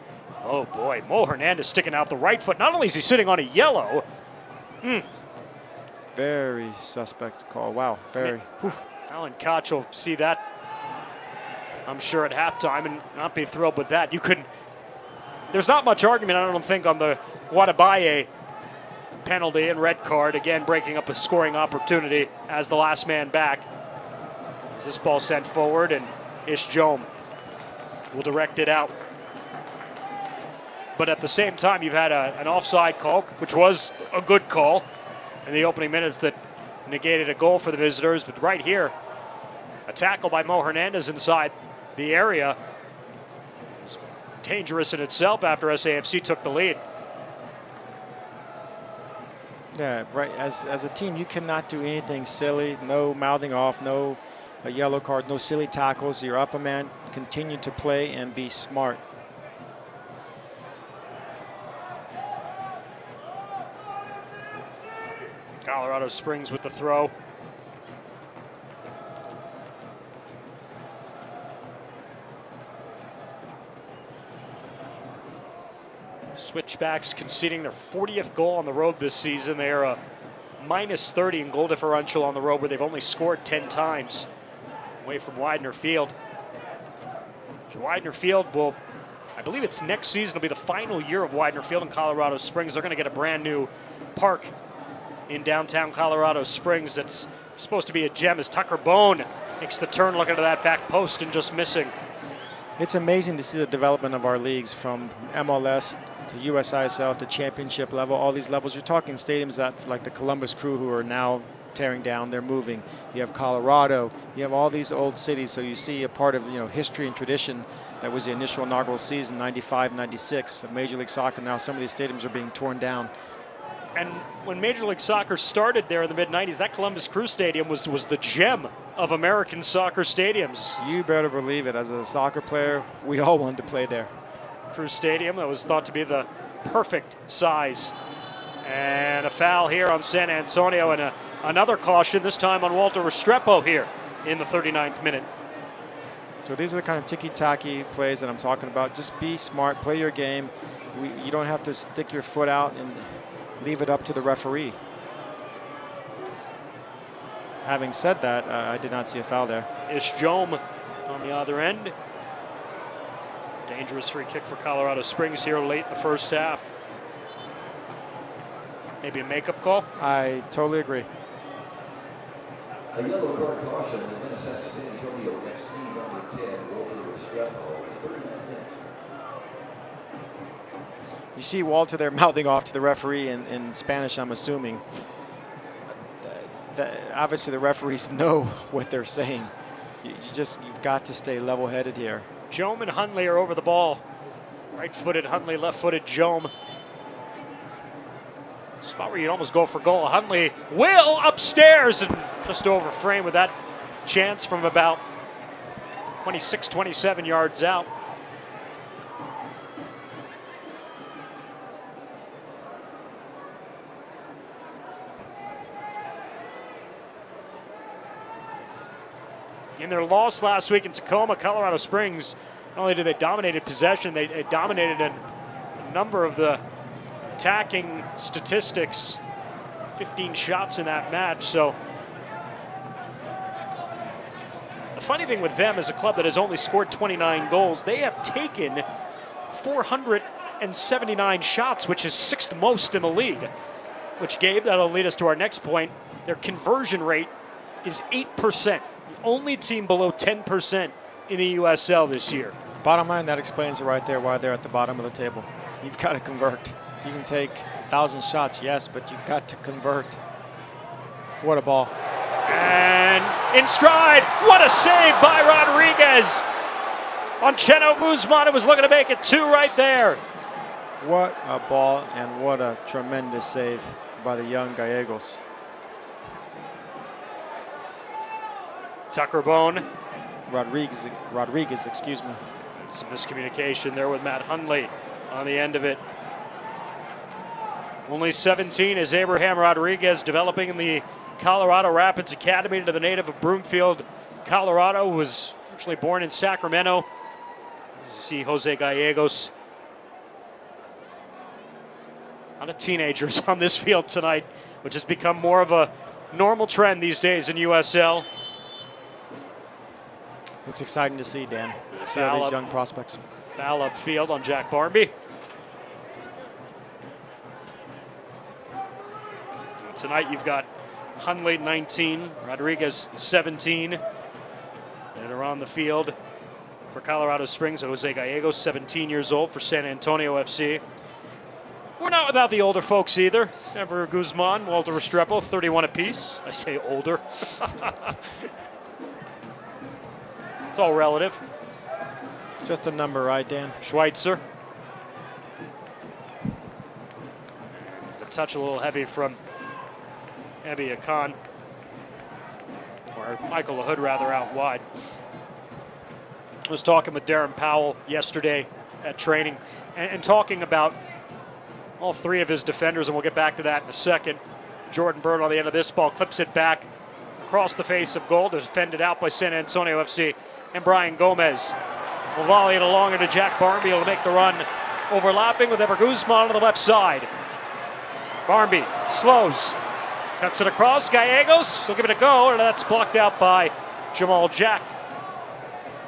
oh boy, Mo Hernandez sticking out the right foot. Not only is he sitting on a yellow.
Very suspect call. Wow, very.
Alan Koch will see that, I'm sure, at halftime and not be thrilled with that. There's not much argument, I don't think, on the Wadabaye penalty and red card. Again, breaking up a scoring opportunity as the last man back. As this ball sent forward, and Ish Jome will direct it out. But at the same time, you've had an offside call, which was a good call in the opening minutes that negated a goal for the visitors. But right here, a tackle by Mo Hernandez inside the area. It's dangerous in itself after SAFC took the lead.
Yeah, right. As a team, you cannot do anything silly. No mouthing off, no a yellow card, no silly tackles. You're up a man. Continue to play and be smart.
Colorado Springs with the throw. Switchbacks conceding their 40th goal on the road this season. They are a -30 in goal differential on the road, where they've only scored 10 times away from Widener Field. Widener Field will, I believe it's next season, will be the final year of Widener Field in Colorado Springs. They're going to get a brand new park in downtown Colorado Springs that's supposed to be a gem, as Tucker Bone makes the turn looking to that back post and just missing.
It's amazing to see the development of our leagues from MLS to USISL to championship level, all these levels. You're talking stadiums that, like the Columbus Crew, who are now tearing down, they're moving. You have Colorado, you have all these old cities, so you see a part of history and tradition. That was the initial inaugural season, 95, 96 of Major League Soccer. Now some of these stadiums are being torn down.
And when Major League Soccer started there in the mid-90s, that Columbus Crew Stadium was the gem of American soccer stadiums.
You better believe it. As a soccer player, we all wanted to play there.
Crew Stadium, that was thought to be the perfect size. And a foul here on San Antonio, and another caution, this time on Walter Restrepo here in the 39th minute.
So these are the kind of ticky-tacky plays that I'm talking about. Just be smart, play your game. You don't have to stick your foot out and leave it up to the referee. Having said that, I did not see a foul there.
Ish Jome on the other end. Dangerous free kick for Colorado Springs here late in the first half. Maybe a makeup call?
I totally agree.
A yellow card caution has been assessed to San Antonio FC number 10, Walter Restrepo, 39 minutes.
You see Walter there mouthing off to the referee in Spanish, I'm assuming. Obviously the referees know what they're saying. You've got to stay level-headed here.
Jome and Huntley are over the ball. Right-footed Huntley, left-footed Jome. Spot where you'd almost go for goal. Huntley will upstairs and just over frame with that chance from about 26, 27 yards out. In their loss last week in Tacoma, Colorado Springs, not only did they dominate possession, they dominated a number of the attacking statistics. 15 shots in that match. So the funny thing with them is a club that has only scored 29 goals. They have taken 479 shots, which is 6th most in the league. Which, Gabe, that'll lead us to our next point. Their conversion rate is 8%. The only team below 10% in the USL this year.
Bottom line, that explains it right there why they're at the bottom of the table. You've got to convert. You can take 1,000 shots, yes, but you've got to convert. What a ball.
And in stride, what a save by Rodriguez. On Cheno Guzman, it was looking to make it 2 right there.
What a ball and what a tremendous save by the young Gallegos.
Tucker Bone.
Rodriguez, excuse me.
Some miscommunication there with Matt Hundley on the end of it. Only 17 is Abraham Rodriguez, developing in the Colorado Rapids Academy to the native of Broomfield, Colorado, was originally born in Sacramento. As you see Jose Gallegos. A lot of teenagers on this field tonight, which has become more of a normal trend these days in USL.
It's exciting to see, Dan. See all these young prospects.
Foul upfield on Jack Barmby. Tonight you've got Hundley 19, Rodriguez 17. And around the field for Colorado Springs, Jose Gallegos, 17 years old for San Antonio FC. We're not without the older folks either. Ever Guzman, Walter Restrepo, 31 apiece. I say older. It's all relative.
Just a number, right, Dan?
Schweitzer. The touch a little heavy from Ebby Akan. Or Michael LaHood, rather, out wide. I was talking with Darren Powell yesterday at training and talking about all 3 of his defenders, and we'll get back to that in a second. Jordan Byrne on the end of this ball clips it back across the face of goal, defended out by San Antonio FC. And Brian Gomez will volley it along into Jack Barmby. He'll make the run, overlapping with Ever Guzman on the left side. Barmby slows, cuts it across. Gallegos will give it a go, and that's blocked out by Jamal Jack.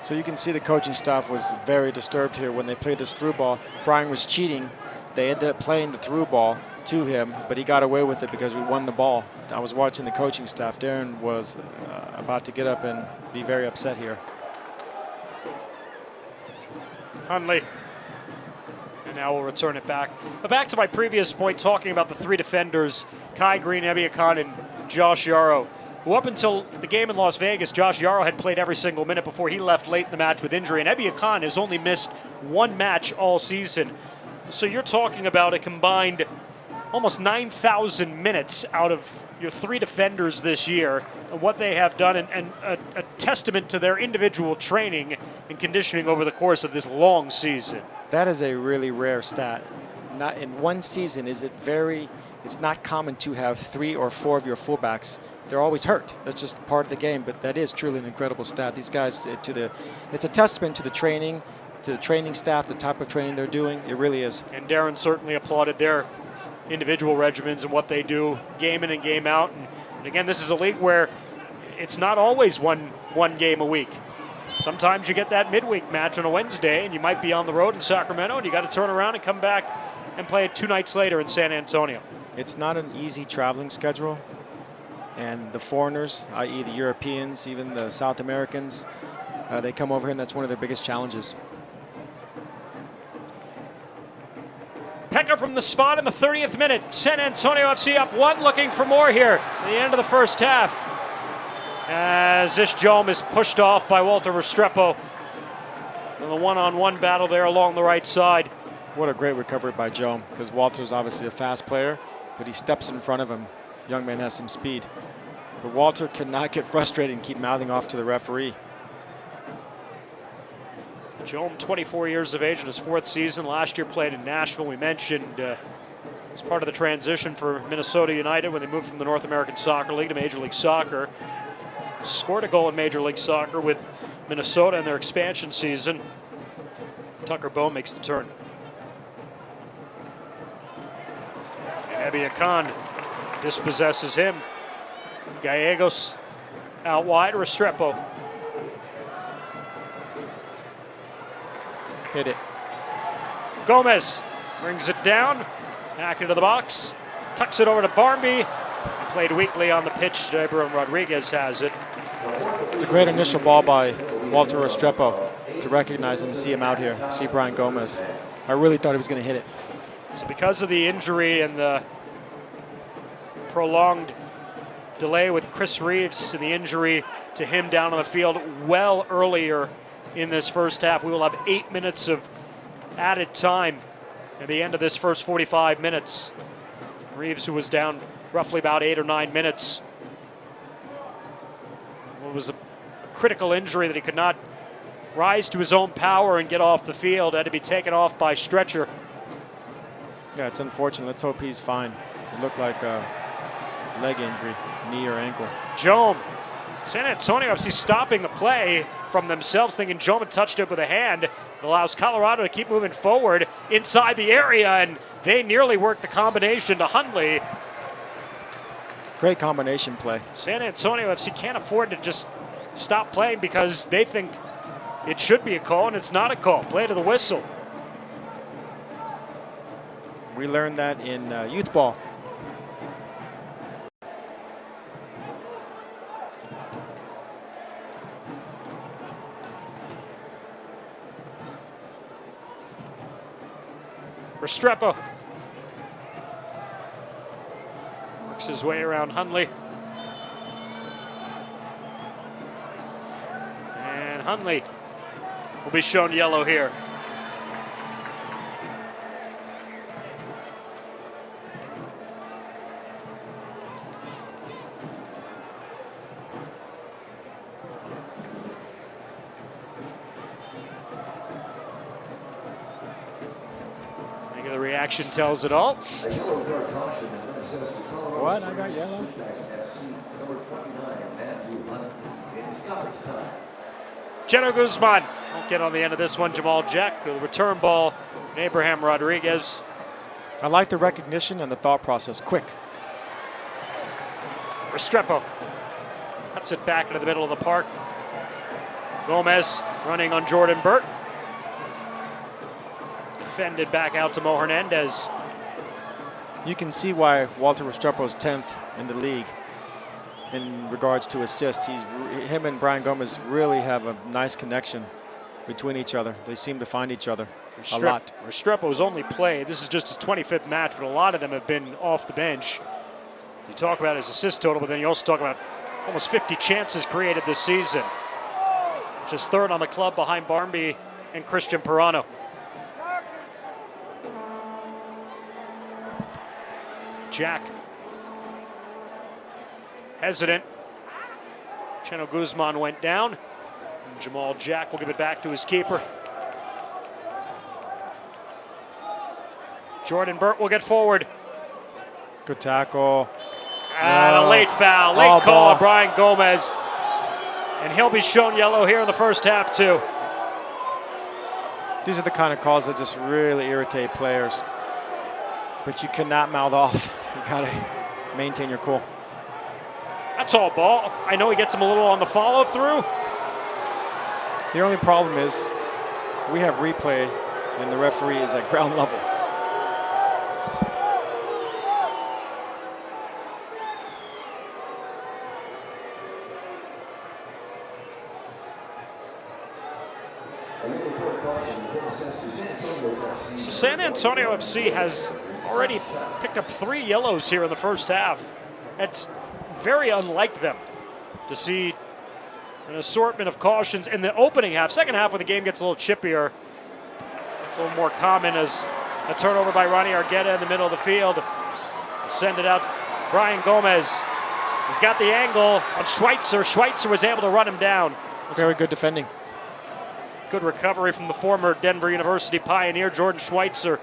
So you can see the coaching staff was very disturbed here when they played this through ball. Brian was cheating. They ended up playing the through ball to him, but he got away with it because we won the ball. I was watching the coaching staff. Darren was about to get up and be very upset here.
Hundley. And now we'll return it back. But back to my previous point, talking about the 3 defenders, Kai Green, Ebby Akan, and Josh Yarrow, who up until the game in Las Vegas, Josh Yarrow had played every single minute before he left late in the match with injury. And Ebby Akan has only missed 1 match all season. So you're talking about a combined almost 9,000 minutes out of your 3 defenders this year, and what they have done, and a testament to their individual training and conditioning over the course of this long season.
That is a really rare stat. Not in one season is it it's not common to have 3 or 4 of your fullbacks. They're always hurt. That's just part of the game, but that is truly an incredible stat. These guys, it's a testament to the training staff, the type of training they're doing. It really is.
And Darren certainly applauded their individual regimens and what they do game in and game out. And again, this is a league where it's not always one game a week. Sometimes you get that midweek match on a Wednesday and you might be on the road in Sacramento and you got to turn around and come back and play it 2 nights later in San Antonio.
It's not an easy traveling schedule, and the foreigners, i.e. the Europeans, even the South Americans, they come over here and that's one of their biggest challenges.
Pekka from the spot in the 30th minute. San Antonio FC up 1, looking for more here at the end of the first half. As this Jome is pushed off by Walter Restrepo. In the one-on-one battle there along the right side.
What a great recovery by Jome, because Walter's obviously a fast player, but he steps in front of him. Young man has some speed. But Walter cannot get frustrated and keep mouthing off to the referee.
Jome, 24 years of age in his 4th season. Last year played in Nashville. We mentioned as part of the transition for Minnesota United when they moved from the North American Soccer League to Major League Soccer. scored a goal in Major League Soccer with Minnesota in their expansion season. Tucker Bone makes the turn. And Ebia Khan dispossesses him. Gallegos out wide, Restrepo.
Hit it.
Gomez brings it down, back into the box, tucks it over to Barmby. Played weakly on the pitch. Abraham Rodriguez has it.
It's a great initial ball by Walter Restrepo to recognize him and see him out here, see Brian Gomez. I really thought he was going to hit it.
So because of the injury and the prolonged delay with Chris Reeves and the injury to him down on the field well earlier in this first half, we will have 8 minutes of added time at the end of this first 45 minutes. Reeves, who was down roughly about 8 or 9 minutes, it was a critical injury that he could not rise to his own power and get off the field, had to be taken off by stretcher.
Yeah, it's unfortunate. Let's hope he's fine. It looked like a leg injury, knee or ankle.
Jome. San Antonio FC stopping the play from themselves, thinking Jome had touched it with a hand. It allows Colorado to keep moving forward inside the area, and they nearly worked the combination to Hundley.
Great combination play.
San Antonio FC can't afford to just stop playing because they think it should be a call, and it's not a call. Play to the whistle.
We learned that in youth ball.
Restrepo works his way around Hundley. And Hundley will be shown yellow here. The reaction tells it all.
What? I got yellow?
Jenno Guzman won't get on the end of this one. Jamal Jack with a return ball. Abraham Rodriguez.
I like the recognition and the thought process. Quick.
Restrepo cuts it back into the middle of the park. Gomez running on Jordan Burt. Defended back out to Mo Hernandez.
You can see why Walter Restrepo's 10th in the league in regards to assists. Him and Brian Gomez really have a nice connection between each other. They seem to find each other a lot.
Restrepo's only played, this is just his 25th match, but a lot of them have been off the bench. You talk about his assist total, but then you also talk about almost 50 chances created this season. Just third on the club behind Barmby and Christian Pirano. Jack. Hesitant. Jenno Guzman went down. And Jamal Jack will give it back to his keeper. Jordan Burt will get forward.
Good tackle.
And a late foul. Late call on Brian Gomez. And he'll be shown yellow here in the first half too.
These are the kind of calls that just really irritate players. But you cannot mouth off. You gotta maintain your cool.
That's all ball. I know he gets him a little on the follow through.
The only problem is we have replay and the referee is at ground level.
So San Antonio FC has already picked up 3 yellows here in the first half. It's very unlike them to see an assortment of cautions in the opening half. Second half, when the game gets a little chippier, it's a little more common as a turnover by Ronnie Argueta in the middle of the field. Send it out. Brian Gomez has got the angle on Schweitzer. Schweitzer was able to run him down.
Very good defending.
Good recovery from the former Denver University Pioneer, Jordan Schweitzer.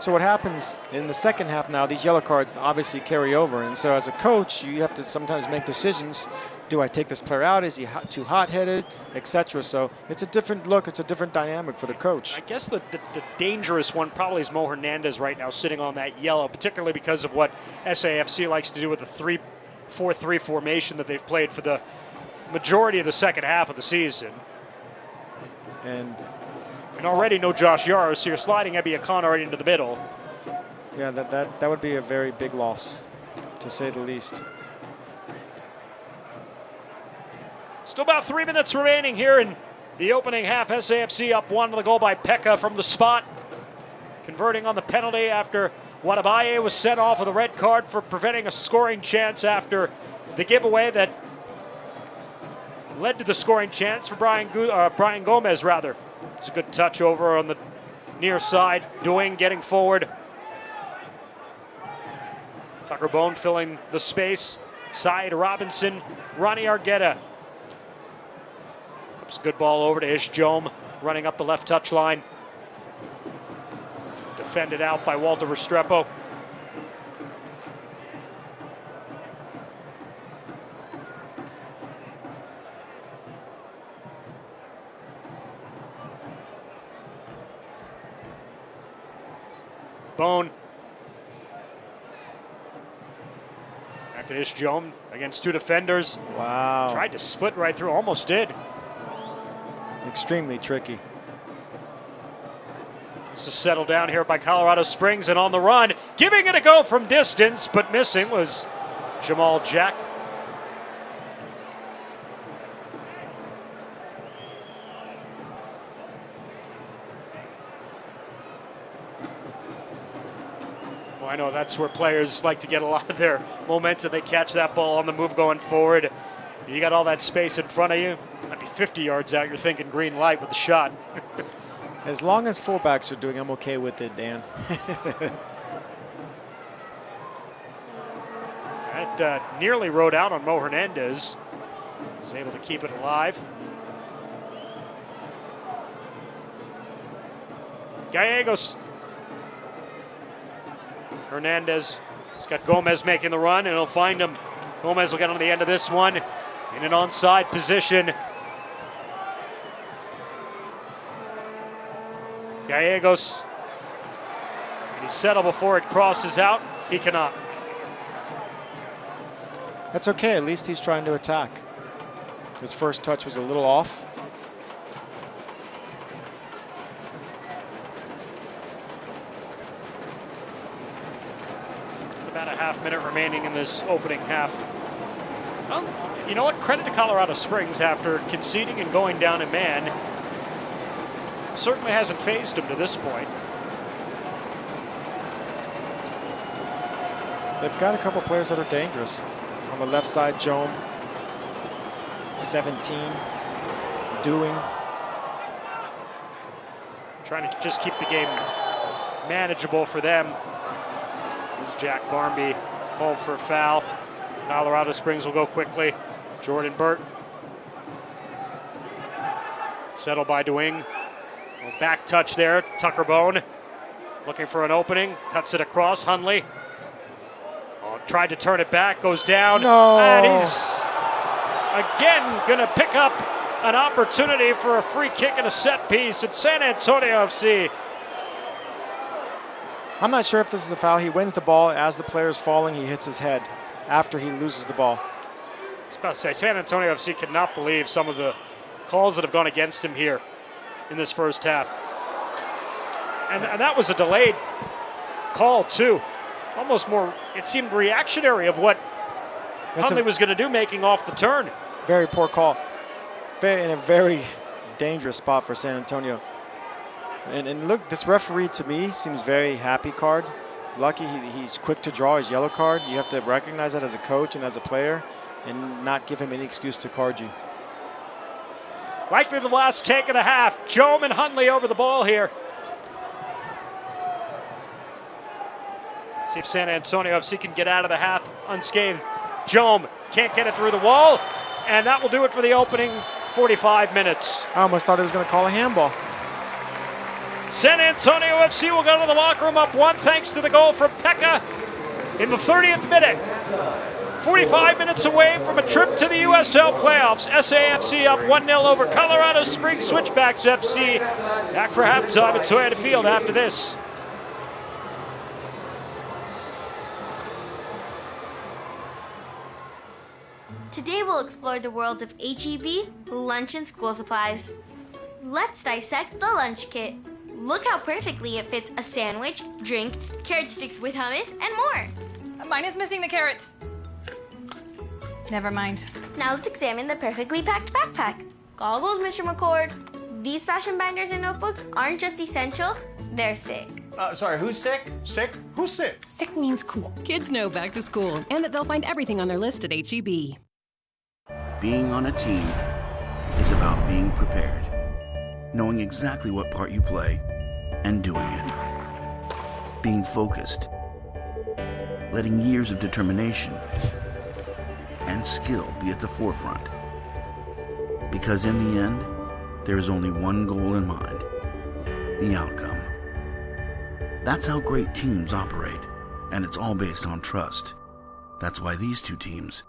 So what happens in the second half now, these yellow cards obviously carry over. And so as a coach, you have to sometimes make decisions. Do I take this player out? Is he too hot-headed, etc.? So it's a different look. It's a different dynamic for the coach.
I guess the dangerous one probably is Mo Hernandez right now sitting on that yellow, particularly because of what SAFC likes to do with the 3-4-3 formation that they've played for the majority of the second half of the season.
And
already no Josh Yaro, so you're sliding Ebi Akan already into the middle.
Yeah, that would be a very big loss, to say the least.
Still about 3 minutes remaining here in the opening half. SAFC up 1 to the goal by Pekka from the spot. Converting on the penalty after Wadabaye was sent off with a red card for preventing a scoring chance after the giveaway that led to the scoring chance for Brian Gomez, rather. It's a good touch over on the near side. Doing getting forward. Tucker Bone filling the space. Syed Robinson, Ronnie Argueta. Clips a good ball over to Ish Jome, running up the left touch line. Defended out by Walter Restrepo. Bone. Back to Ish Jome against 2 defenders.
Wow.
Tried to split right through, almost did.
Extremely tricky.
This is settled down here by Colorado Springs and on the run. Giving it a go from distance, but missing was Jamal Jack. Well, I know that's where players like to get a lot of their momentum. They catch that ball on the move going forward. You got all that space in front of you. Might be 50 yards out. You're thinking green light with the shot.
As long as fullbacks are doing, I'm okay with it, Dan.
That nearly rode out on Mo Hernandez. Was able to keep it alive. Gallegos. Hernandez has got Gomez making the run, and he'll find him. Gomez will get on the end of this one in an onside position. Gallegos. Can he settle before it crosses out? He cannot.
That's okay. At least he's trying to attack. His first touch was a little off.
About a half-minute remaining in this opening half. Well, you know what? Credit to Colorado Springs after conceding and going down a man. Certainly hasn't phased him to this point.
They've got a couple players that are dangerous. On the left side, Jome, 17, Doing.
Trying to just keep the game manageable for them. There's Jack Barmby called for a foul. Colorado Springs will go quickly. Jordan Burt. Settled by Doing. Back touch there. Tucker Bone looking for an opening. Cuts it across. Hundley. Tried to turn it back. Goes down.
No.
And he's again going to pick up an opportunity for a free kick and a set piece at San Antonio FC.
I'm not sure if this is a foul. He wins the ball. As the player is falling, he hits his head after he loses the ball.
I was about to say, San Antonio FC could not believe some of the calls that have gone against him here in this first half. And that was a delayed call, too. Almost more, it seemed reactionary of what Hundley was going to do, making off the turn.
Very poor call. In a very dangerous spot for San Antonio. And look, this referee to me seems very happy card. Lucky he's quick to draw his yellow card. You have to recognize that as a coach and as a player and not give him any excuse to card you.
Likely the last take of the half. Jome and Hundley over the ball here. Let's see if San Antonio FC can get out of the half unscathed. Jome can't get it through the wall, and that will do it for the opening 45 minutes.
I almost thought he was going to call a handball.
San Antonio FC will go to the locker room up 1 thanks to the goal from Pekka in the 30th minute. 45 minutes away from a trip to the USL playoffs. SAFC up 1-0 over Colorado Springs Switchbacks FC. Back for halftime at Toyota Field after this.
Today we'll explore the world of HEB, lunch and school supplies. Let's dissect the lunch kit. Look how perfectly it fits a sandwich, drink, carrot sticks with hummus, and more.
Mine is missing the carrots.
Never mind.
Now let's examine the perfectly packed backpack. Goggles, Mr. McCord. These fashion binders and notebooks aren't just essential, they're sick.
Sorry, who's sick? Sick? Who's sick?
Sick means cool.
Kids know back to school and that they'll find everything on their list at HEB.
Being on a team is about being prepared, knowing exactly what part you play, and doing it. Being focused, letting years of determination and skill be at the forefront. Because in the end, there is only one goal in mind, the outcome. That's how great teams operate, and it's all based on trust. That's why these two teams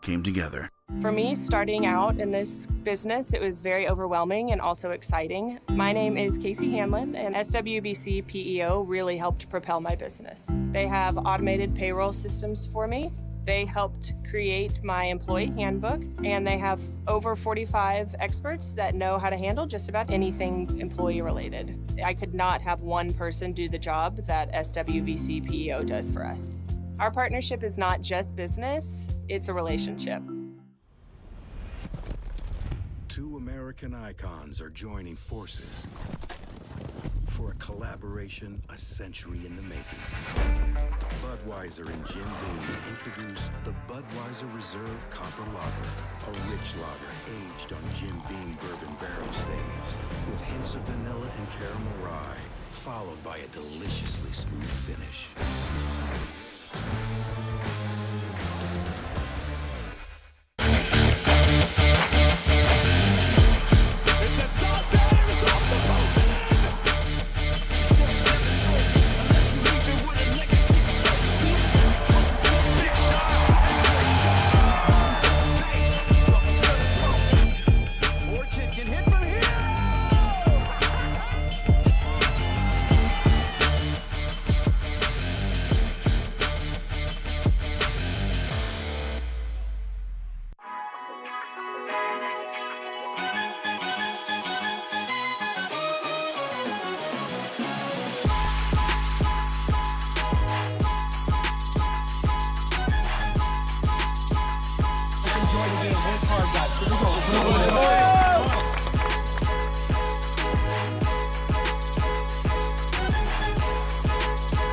came together.
For me, starting out in this business, it was very overwhelming and also exciting. My name is Casey Hanlon, and SWBC PEO really helped propel my business. They have automated payroll systems for me. They helped create my employee handbook, and they have over 45 experts that know how to handle just about anything employee related. I could not have one person do the job that SWBC PEO does for us. Our partnership is not just business, it's a relationship.
Two American icons are joining forces for a collaboration a century in the making. Budweiser and Jim Beam introduce the Budweiser Reserve Copper Lager, a rich lager aged on Jim Beam bourbon barrel staves with hints of vanilla and caramel rye, followed by a deliciously smooth finish.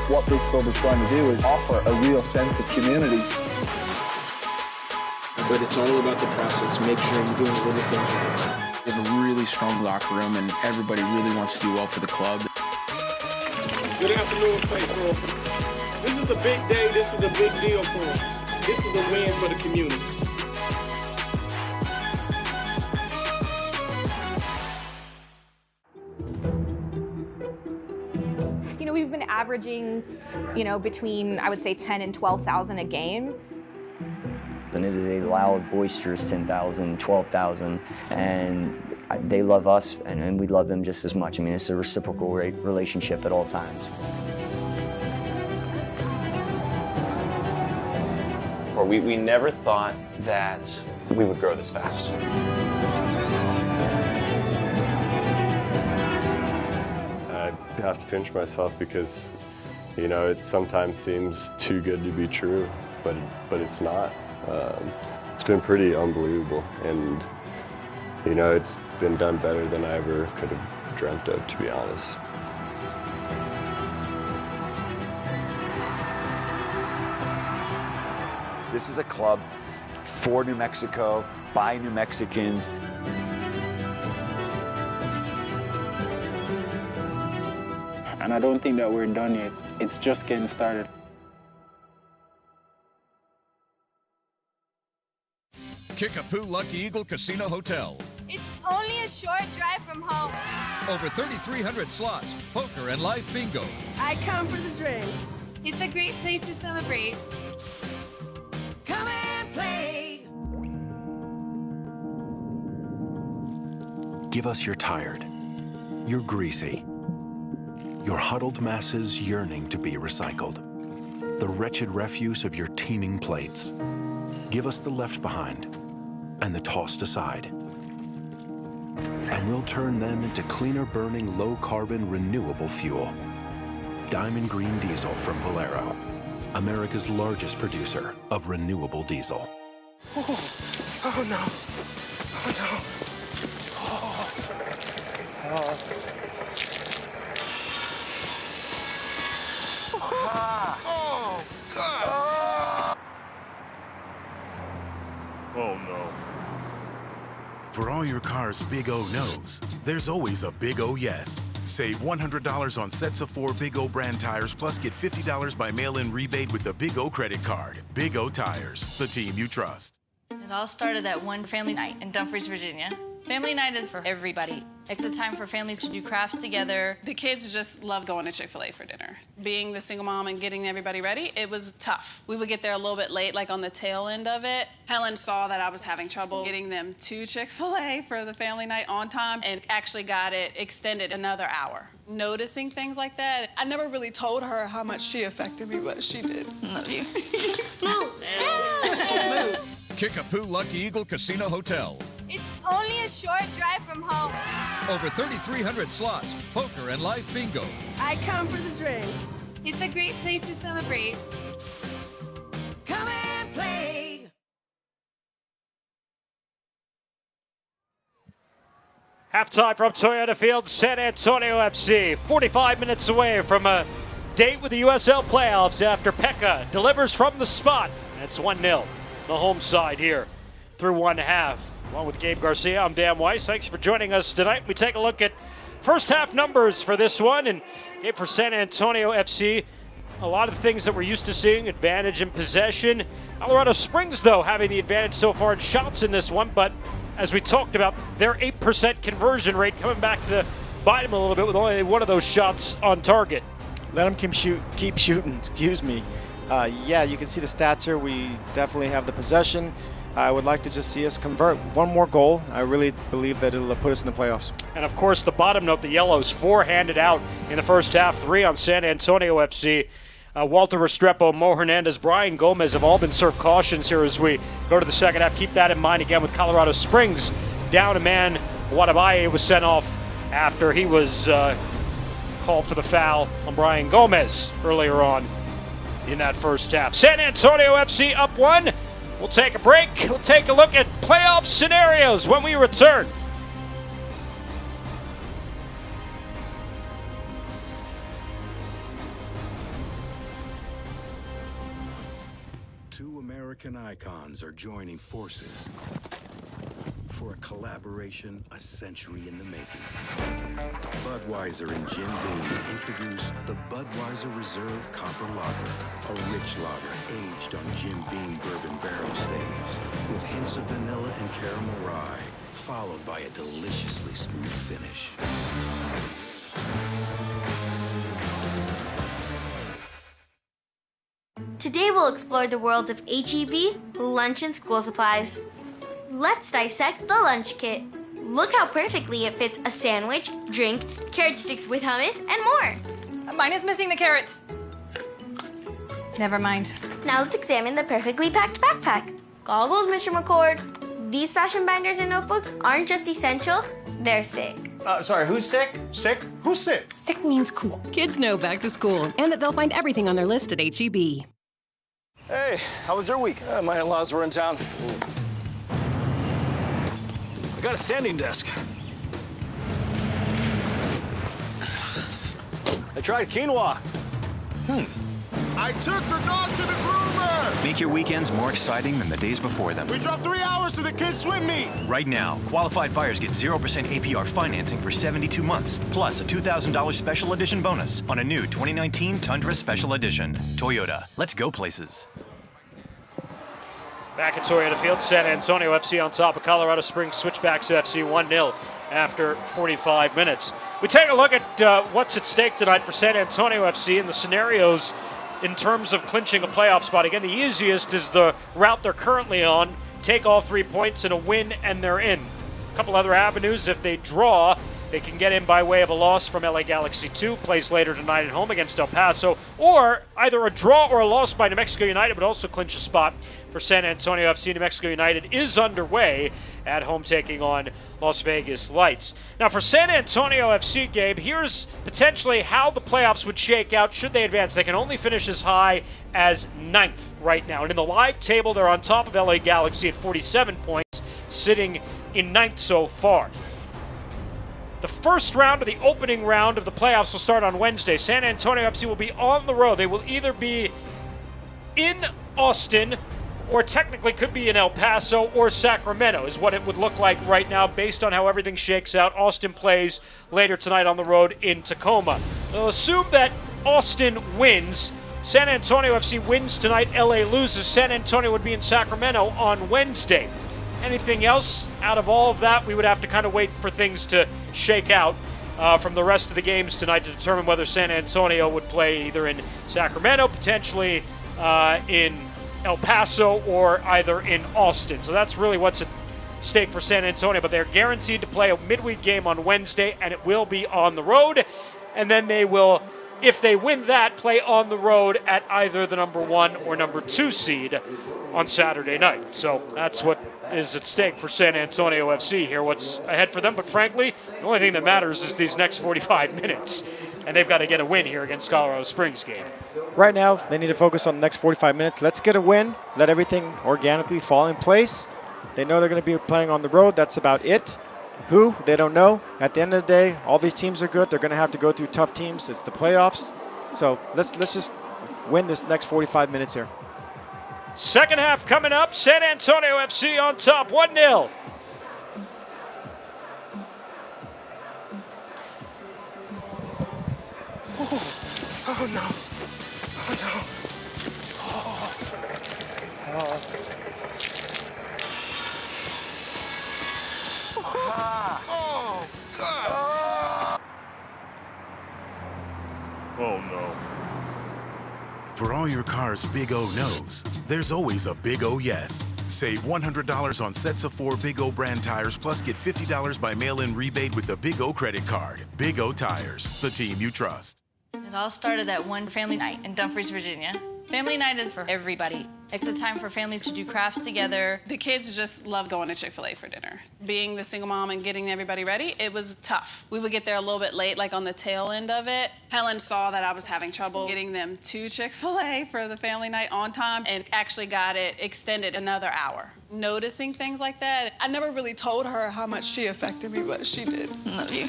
What this club is trying to do is offer a real sense of community.
But it's all about the process. Make sure you're doing the little things right. We have a really strong locker room, and everybody really wants to do well for the club.
Good afternoon, faithful. This is a big day. This is a big deal for us. This is a win for the community.
We've been averaging, between, I would say, 10 and 12,000 a game.
And it is a loud, boisterous 10,000, 12,000, and they love us, and we love them just as much. I mean, it's a reciprocal relationship at all times.
We never thought that we would grow this fast.
I have to pinch myself because, it sometimes seems too good to be true, but it's not. It's been pretty unbelievable, and, it's been done better than I ever could have dreamt of, to be honest.
This is a club for New Mexico, by New Mexicans.
And I don't think that we're done yet. It's just getting started.
Kickapoo Lucky Eagle Casino Hotel.
It's only
only a short drive from home.
Over 3,300 slots, poker and live bingo.
I come for the drinks. It's a great place to celebrate. Come and play.
Give us your tired, your greasy, your huddled masses yearning to be recycled, the wretched refuse of your teeming plates. Give us the left behind and the tossed aside. And we'll turn them into cleaner burning, low carbon, renewable fuel. Diamond Green Diesel from Valero, America's largest producer of renewable diesel.
Oh no. Oh no.
Oh, God. Oh, no. For all your car's Big O knows, there's always a Big O yes. Save $100 on sets of 4 Big O brand tires, plus get $50 by mail-in rebate with the Big O credit card. Big O Tires, the team you trust.
It all started at one family night in Dumfries, Virginia. Family night is for everybody. It's a time for families to do crafts together.
The kids just love going to Chick-fil-A for dinner. Being the single mom and getting everybody ready, it was tough. We would get there a little bit late, like on the tail end of it. Helen saw that I was having trouble getting them to Chick-fil-A for the family night on time and actually got it extended another hour. Noticing things like that, I never really told her how much she affected me, but she did. Love you.
Move.
Kickapoo Lucky Eagle Casino Hotel.
It's only a short drive from home.
Over 3,300 slots, poker and live bingo.
I come for the drinks. It's a great place to celebrate. Come and play.
Halftime from Toyota Field, San Antonio FC. 45 minutes away from a date with the USL playoffs after Pekka delivers from the spot. It's 1-0, the home side here through one half. Along with Gabe Garcia, I'm Dan Weiss. Thanks for joining us tonight. We take a look at first half numbers for this one. And Gabe, for San Antonio FC, a lot of the things that we're used to seeing, advantage in possession. Colorado Springs, though, having the advantage so far in shots in this one. But as we talked about, their 8% conversion rate coming back to bite them a little bit with only one of those shots on target.
Let them keep shooting, excuse me. Yeah, you can see the stats here. We definitely have the possession. I would like to just see us convert one more goal. I really believe that it'll put us in the playoffs.
And of course, the bottom note, the Yellows, 4 handed out in the first half, 3 on San Antonio FC. Walter Restrepo, Mo Hernandez, Brian Gomez have all been served cautions here as we go to the second half. Keep that in mind again with Colorado Springs down a man. Wadabaye was sent off after he was called for the foul on Brian Gomez earlier on in that first half. San Antonio FC up 1. We'll take a break. We'll take a look at playoff scenarios when we return.
Two American icons are joining forces for a collaboration a century in the making. Budweiser and Jim Beam introduce the Budweiser Reserve Copper Lager, a rich lager aged on Jim Beam bourbon barrel staves with hints of vanilla and caramel rye, followed by a deliciously smooth finish.
Today we'll explore the world of HEB, lunch and school supplies. Let's dissect the lunch kit. Look how perfectly it fits a sandwich, drink, carrot sticks with hummus, and more.
Mine is missing the carrots. Never mind.
Now let's examine the perfectly packed backpack. Goggles, Mr. McCord. These fashion binders and notebooks aren't just essential, they're sick.
Sorry, who's sick? Sick? Who's sick?
Sick means cool. Kids know back to school and that they'll find everything on their list at HEB.
Hey, how was your week? My in-laws were in town. I got a standing desk. I tried quinoa.
I took the dog to the groomer!
Make your weekends more exciting than the days before them.
We drove 3 hours to the kids' swim meet!
Right now, qualified buyers get 0% APR financing for 72 months, plus a $2,000 special edition bonus on a new 2019 Tundra Special Edition. Toyota, let's go places.
Back at Toyota Field, San Antonio FC on top of Colorado Springs Switchbacks FC 1-0 after 45 minutes. We take a look at what's at stake tonight for San Antonio FC and the scenarios in terms of clinching a playoff spot. Again, the easiest is the route they're currently on. Take all 3 points and a win, and they're in. A couple other avenues. If they draw, they can get in by way of a loss from LA Galaxy 2, plays later tonight at home against El Paso, or either a draw or a loss by New Mexico United would also clinch a spot for San Antonio FC. New Mexico United is underway at home taking on Las Vegas Lights. Now for San Antonio FC, Gabe, here's potentially how the playoffs would shake out should they advance. They can only finish as high as 9th right now. And in the live table, they're on top of LA Galaxy at 47 points, sitting in 9th so far. The first round, or the opening round of the playoffs, will start on Wednesday. San Antonio FC will be on the road. They will either be in Austin, or technically could be in El Paso or Sacramento, is what it would look like right now based on how everything shakes out. Austin plays later tonight on the road in Tacoma. They'll assume that Austin wins. San Antonio FC wins tonight, LA loses. San Antonio would be in Sacramento on Wednesday. Anything else out of all of that, we would have to kind of wait for things to shake out from the rest of the games tonight to determine whether San Antonio would play either in Sacramento, potentially in El Paso, or either in Austin. So that's really what's at stake for San Antonio, but they're guaranteed to play a midweek game on Wednesday, and it will be on the road. And then they will, if they win that, play on the road at either the number 1 or number 2 seed on Saturday night. So that's what is at stake for San Antonio FC here, what's ahead for them. But frankly, the only thing that matters is these next 45 minutes, and they've got to get a win here against Colorado Springs game.
Right now, they need to focus on the next 45 minutes. Let's get a win. Let everything organically fall in place. They know they're going to be playing on the road. That's about it. Who? They don't know. At the end of the day, all these teams are good. They're going to have to go through tough teams. It's the playoffs. So let's just win this next 45 minutes here.
Second half coming up. San Antonio FC on top, 1-0.
Oh no. Oh no. Oh. Oh. Oh, God.
Oh no. For all your car's Big O knows, there's always a Big O yes. Save $100 on sets of 4 Big O brand tires, plus get $50 by mail-in rebate with the Big O credit card. Big O Tires, the team you trust.
It all started at one family night in Dumfries, Virginia. Family night is for everybody. It's a time for families to do crafts together.
The kids just love going to Chick-fil-A for dinner. Being the single mom and getting everybody ready, it was tough. We would get there a little bit late, like on the tail end of it. Helen saw that I was having trouble getting them to Chick-fil-A for the family night on time, and actually got it extended another hour. Noticing things like that, I never really told her how much she affected me, but she did. Love you.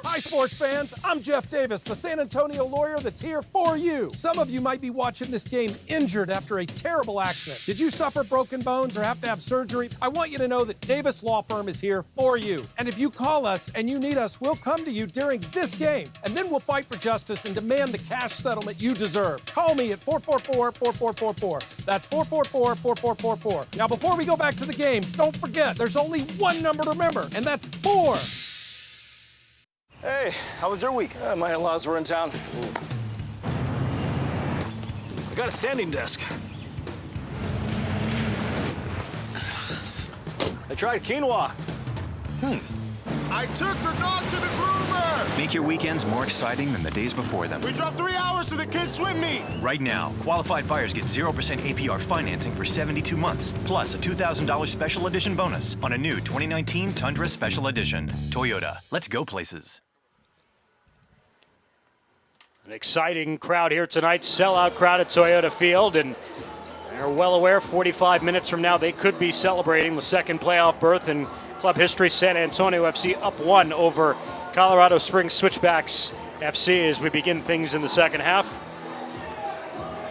Hi, sports fans. I'm Jeff Davis, the San Antonio lawyer that's here for you. Some of you might be watching this game injured after a terrible accident. Did you suffer broken bones or have to have surgery? I want you to know that Davis Law Firm is here for you. And if you call us and you need us, we'll come to you during this game. And then we'll fight for justice and demand the cash settlement you deserve. Call me at 444-4444. That's 444-4444. Now, before we go back to the game, don't forget, there's only one number to remember, and that's 4.
Hey, how was your week? My in-laws were in town.
I got a standing desk.
I tried quinoa.
I took the dog to the groomer.
Make your weekends more exciting than the days before them.
We drove 3 hours to the kids' swim meet.
Right now, qualified buyers get 0% APR financing for 72 months, plus a $2,000 special edition bonus on a new 2019 Tundra Special Edition. Toyota, let's go places.
An exciting crowd here tonight, sellout crowd at Toyota Field, and they're well aware 45 minutes from now they could be celebrating the second playoff berth in club history. San Antonio FC up 1 over Colorado Springs Switchbacks FC as we begin things in the second half.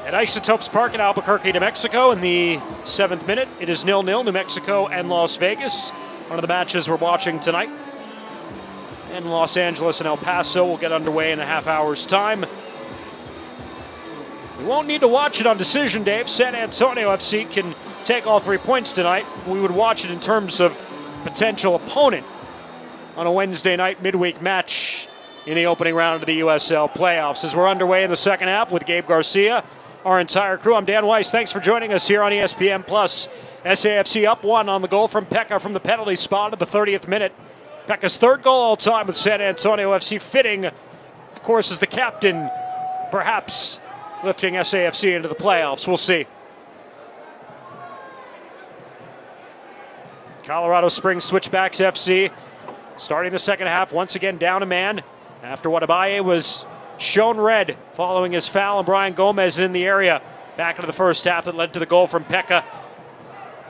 At Isotopes Park in Albuquerque, New Mexico, in the 7th minute, it is 0-0, New Mexico and Las Vegas. One of the matches we're watching tonight. And Los Angeles and El Paso will get underway in a half hour's time. You won't need to watch it on Decision, Dave. San Antonio FC can take all 3 points tonight. We would watch it in terms of potential opponent on a Wednesday night midweek match in the opening round of the USL playoffs. As we're underway in the second half with Gabe Garcia, our entire crew, I'm Dan Weiss. Thanks for joining us here on ESPN+. SAFC up 1 on the goal from Pekka from the penalty spot at the 30th minute. Pekka's third goal all time with San Antonio FC, fitting, of course, as the captain, perhaps lifting SAFC into the playoffs. We'll see. Colorado Springs Switchbacks FC starting the second half, once again down a man after Wadabaye was shown red following his foul, and Brian Gomez in the area back into the first half that led to the goal from Pekka.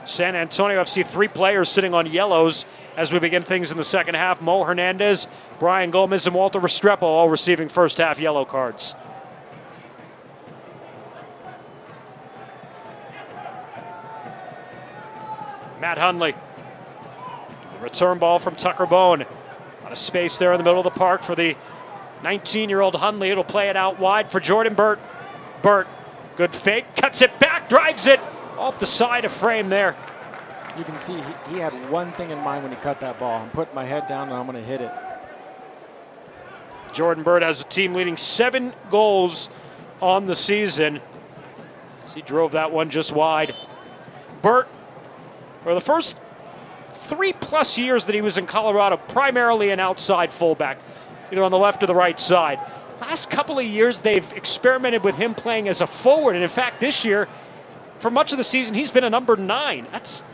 San Antonio FC 3 players sitting on yellows as we begin things in the second half. Mo Hernandez, Brian Gomez, and Walter Restrepo all receiving first half yellow cards. Matt Hundley. The return ball from Tucker Bone. A lot of space there in the middle of the park for the 19-year-old Hundley. It'll play it out wide for Jordan Burt. Burt, good fake, cuts it back, drives it off the side of frame there.
You can see he had one thing in mind when he cut that ball. I'm putting my head down and I'm going to hit it.
Jordan Burt has a team leading 7 goals on the season. He drove that one just wide. Burt, for the first 3+ years that he was in Colorado, primarily an outside fullback, either on the left or the right side. Last couple of years, they've experimented with him playing as a forward, and in fact, this year, for much of the season, he's been a number 9. That's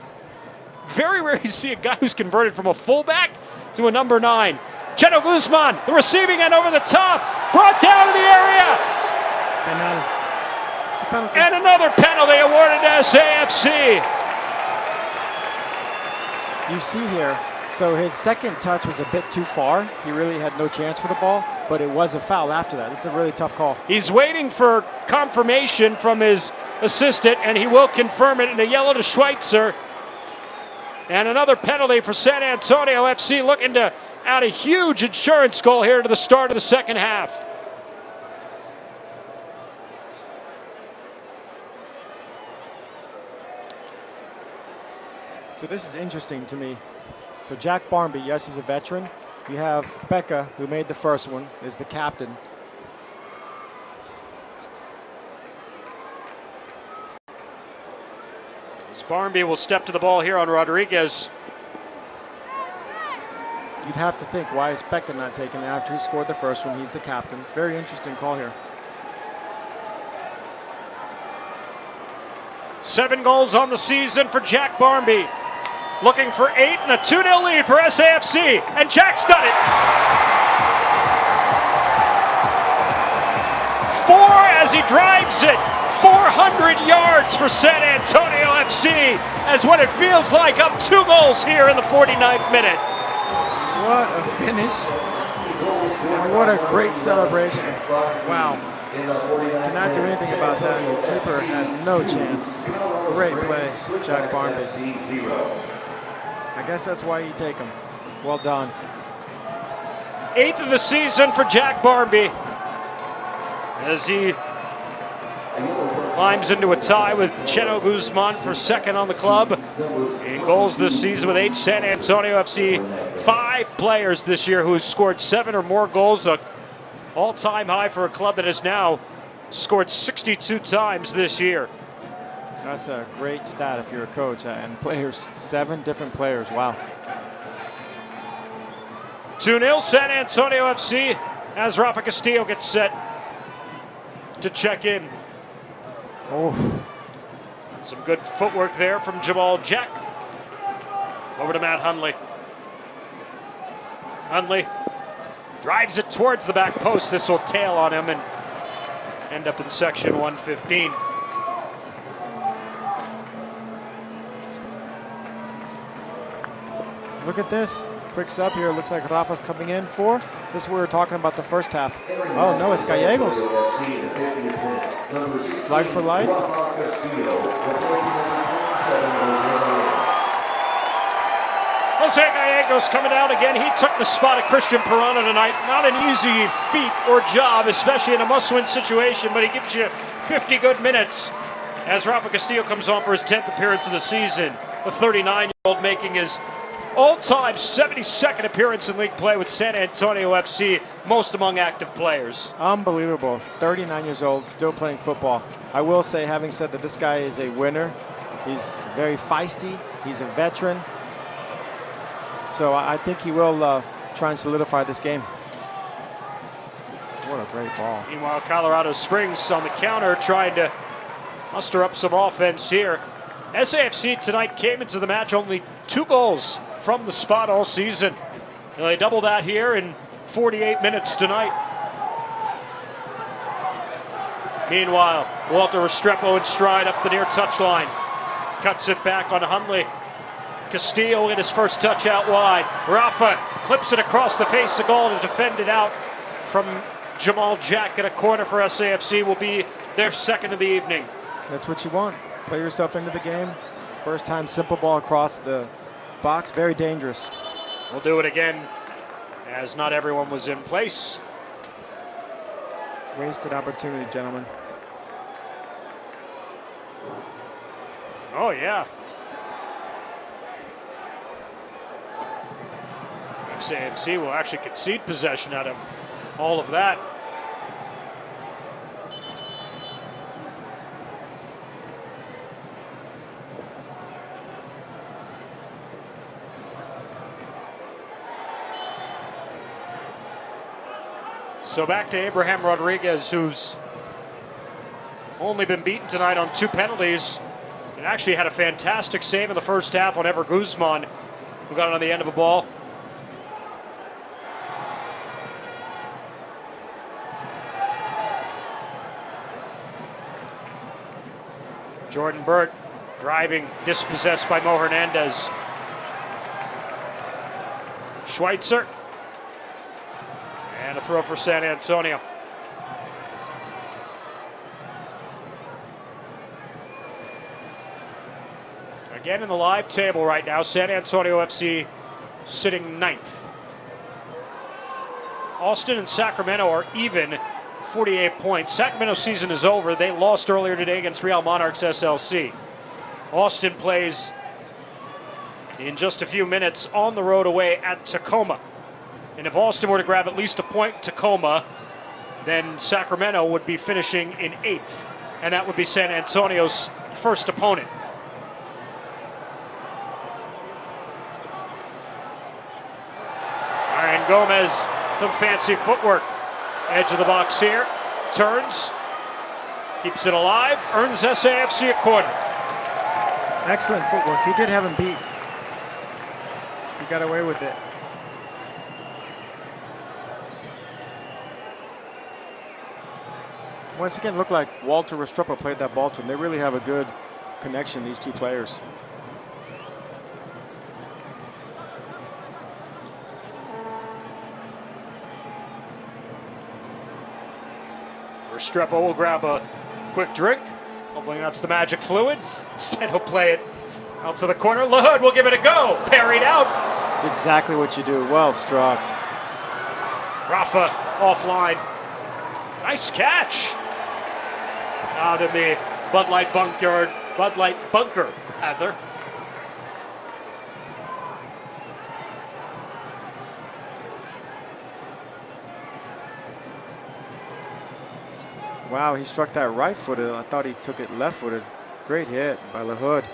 very rare you see a guy who's converted from a fullback to a number 9. Cheno Guzman, the receiving end over the top, brought down to the area.
It's a penalty.
And another penalty awarded to SAFC.
You see here, so his second touch was a bit too far. He really had no chance for the ball, but it was a foul after that. This is a really tough call.
He's waiting for confirmation from his assistant, and he will confirm it in a yellow to Schweitzer. And another penalty for San Antonio FC, looking to add a huge insurance goal here to the start of the second half.
So this is interesting to me. So Jack Barmby, yes, he's a veteran. You have Pekka, who made the first one, is the captain.
Barmby will step to the ball here on Rodriguez.
You'd have to think, why is Pekka not taking it after he scored the first one? He's the captain. Very interesting call here.
7 goals on the season for Jack Barmby. Looking for 8 and a 2-0 lead for SAFC. And Jack's done it. 4 as he drives it. 400 yards for San Antonio FC as what it feels like up 2 goals here in the 49th minute.
What a finish. And what a great celebration. Wow. Cannot do anything about that. The keeper had no chance. Great play, Jack Barmby. I guess that's why you take him. Well done.
8th of the season for Jack Barmby as he climbs into a tie with Cheno Guzman for 2nd on the club in goals this season with 8. San Antonio FC, 5 players this year who have scored 7 or more goals, an all-time high for a club that has now scored 62 times this year.
That's a great stat if you're a coach. And players, 7 different players. Wow.
2-0 San Antonio FC as Rafa Castillo gets set to check in.
Oh.
Some good footwork there from Jamal Jack. Over to Matt Hundley. Hundley drives it towards the back post. This will tail on him and end up in section 115.
Look at this. Quick sub here. Looks like Rafa's coming in for. This we were talking about the first half. Oh, no, it's Gallegos. Flag for light.
Jose Gallegos coming out again. He took the spot of Christian Pirano tonight. Not an easy feat or job, especially in a must-win situation, but he gives you 50 good minutes as Rafa Castillo comes on for his 10th appearance of the season. The 39-year-old making his all-time 72nd appearance in league play with San Antonio FC, most among active players.
Unbelievable. 39 years old, still playing football. I will say, having said that, this guy is a winner. He's very feisty. He's a veteran. So I think he will try and solidify this game. What a great ball.
Meanwhile, Colorado Springs on the counter trying to muster up some offense here. SAFC tonight came into the match only 2 goals from the spot all season. And they double that here in 48 minutes tonight. Meanwhile, Walter Restrepo in stride up the near touchline. Cuts it back on Hundley. Castillo in his first touch out wide. Rafa clips it across the face of goal to defend it out from Jamal Jack in a corner for SAFC. Will be their second of the evening.
That's what you want. Play yourself into the game. First time simple ball across the box. Very dangerous.
We'll do it again as not everyone was in place.
Wasted opportunity, gentlemen.
Oh, yeah. SAFC will actually concede possession out of all of that. So back to Abraham Rodriguez, who's only been beaten tonight on 2 penalties. And actually had a fantastic save in the first half on Ever Guzman, who got it on the end of a ball. Jordan Burt driving, dispossessed by Mo Hernandez. Schweitzer. And a throw for San Antonio. Again in the live table right now, San Antonio FC sitting 9th. Austin and Sacramento are even, 48 points. Sacramento's season is over. They lost earlier today against Real Monarchs SLC. Austin plays in just a few minutes on the road away at Tacoma. And if Austin were to grab at least a point in Tacoma, then Sacramento would be finishing in 8th. And that would be San Antonio's first opponent. Ryan Gomez, some fancy footwork. Edge of the box here, turns, keeps it alive, earns SAFC a corner.
Excellent footwork. He did have him beat. He got away with it. Once again, looked like Walter Restrepo played that ball to him. They really have a good connection, these 2 players.
Restrepo will grab a quick drink. Hopefully that's the magic fluid. Instead, he'll play it out to the corner. LaHood will give it a go. Parried out.
It's exactly what you do. Well struck.
Rafa offline. Nice catch. Out in the Bud Light bunker, rather.
Wow, he struck that right-footed. I thought he took it left-footed. Great hit by LaHood.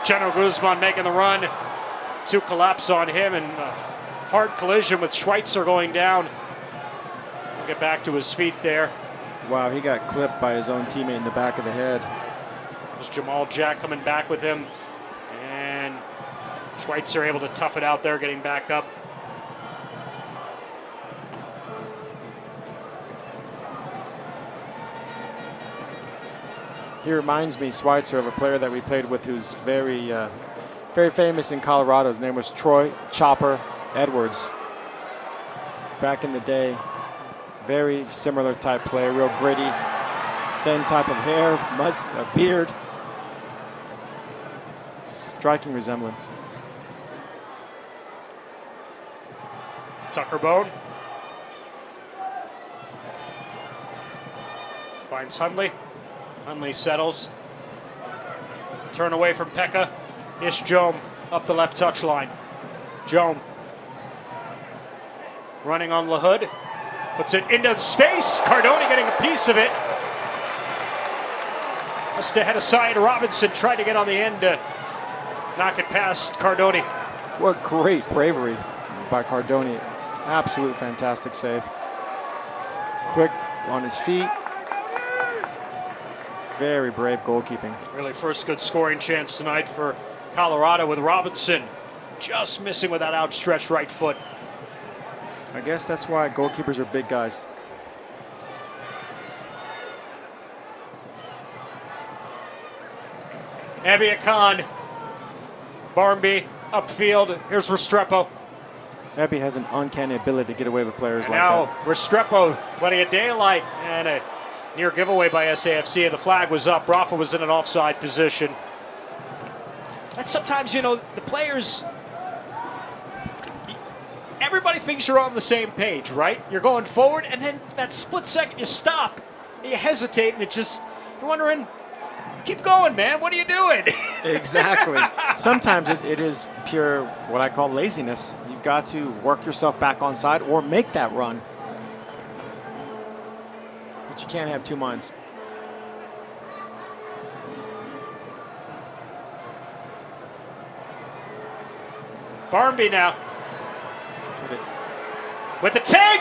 General Guzman making the run to collapse on him, and a hard collision with Schweitzer going down. He'll get back to his feet there.
Wow, he got clipped by his own teammate in the back of the head.
There's Jamal Jack coming back with him, and Schweitzer able to tough it out there, getting back up.
He reminds me, Schweitzer, of a player that we played with who's very famous in Colorado. His name was Troy Chopper Edwards. Back in the day, very similar type player, real gritty. Same type of hair, beard. Striking resemblance.
Tucker Bone. Finds Hundley. Hundley settles. Turn away from Pekka. Ish Jome up the left touchline. Jome running on LaHood. Puts it into space. Cardoni getting a piece of it. Just ahead of side. Robinson tried to get on the end to knock it past Cardoni.
What great bravery by Cardoni. Absolute fantastic save. Quick on his feet. Very brave goalkeeping.
Really first good scoring chance tonight for Colorado with Robinson just missing with that outstretched right foot.
I guess that's why goalkeepers are big guys.
Abiakan. Barmby upfield. Here's Restrepo.
Abby has an uncanny ability to get away with players like
now
that.
Restrepo letting a daylight and a near giveaway by SAFC. The flag was up. Rafa was in an offside position. And sometimes, you know, the players, everybody thinks you're on the same page, right? You're going forward, and then that split second you stop, you hesitate, and it just, you're wondering, keep going, man. What are you doing?
Exactly. Sometimes it is pure, what I call laziness. You've got to work yourself back on side or make that run. But you can't have two minds.
Barmby now. With the take!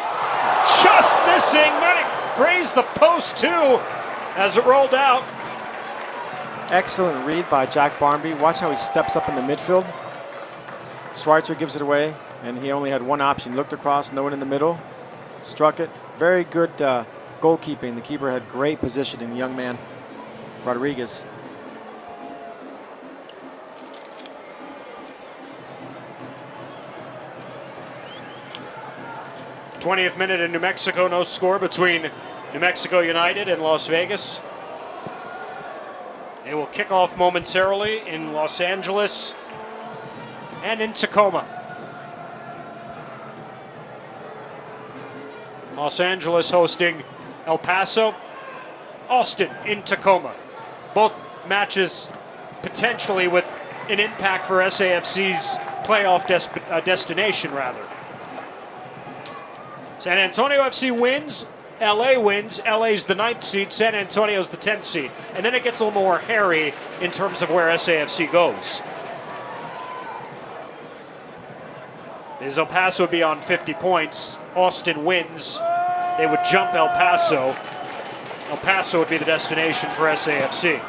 Just missing. Manic grazed the post too as it rolled out.
Excellent read by Jack Barmby. Watch how he steps up in the midfield. Schweitzer gives it away, and he only had one option. He looked across, no one in the middle. Struck it. Very good goalkeeping. The keeper had great positioning, the young man, Rodriguez.
th minute in New Mexico, no score between New Mexico United and Las Vegas. They will kick off momentarily in Los Angeles and in Tacoma. Los Angeles hosting El Paso, Austin in Tacoma. Both matches potentially with an impact for SAFC's playoff destination, rather. San Antonio FC wins, LA wins. LA's the 9th seed, San Antonio's the 10th seed. And then it gets a little more hairy in terms of where SAFC goes. As El Paso would be on 50 points, Austin wins, they would jump El Paso. El Paso would be the destination for SAFC.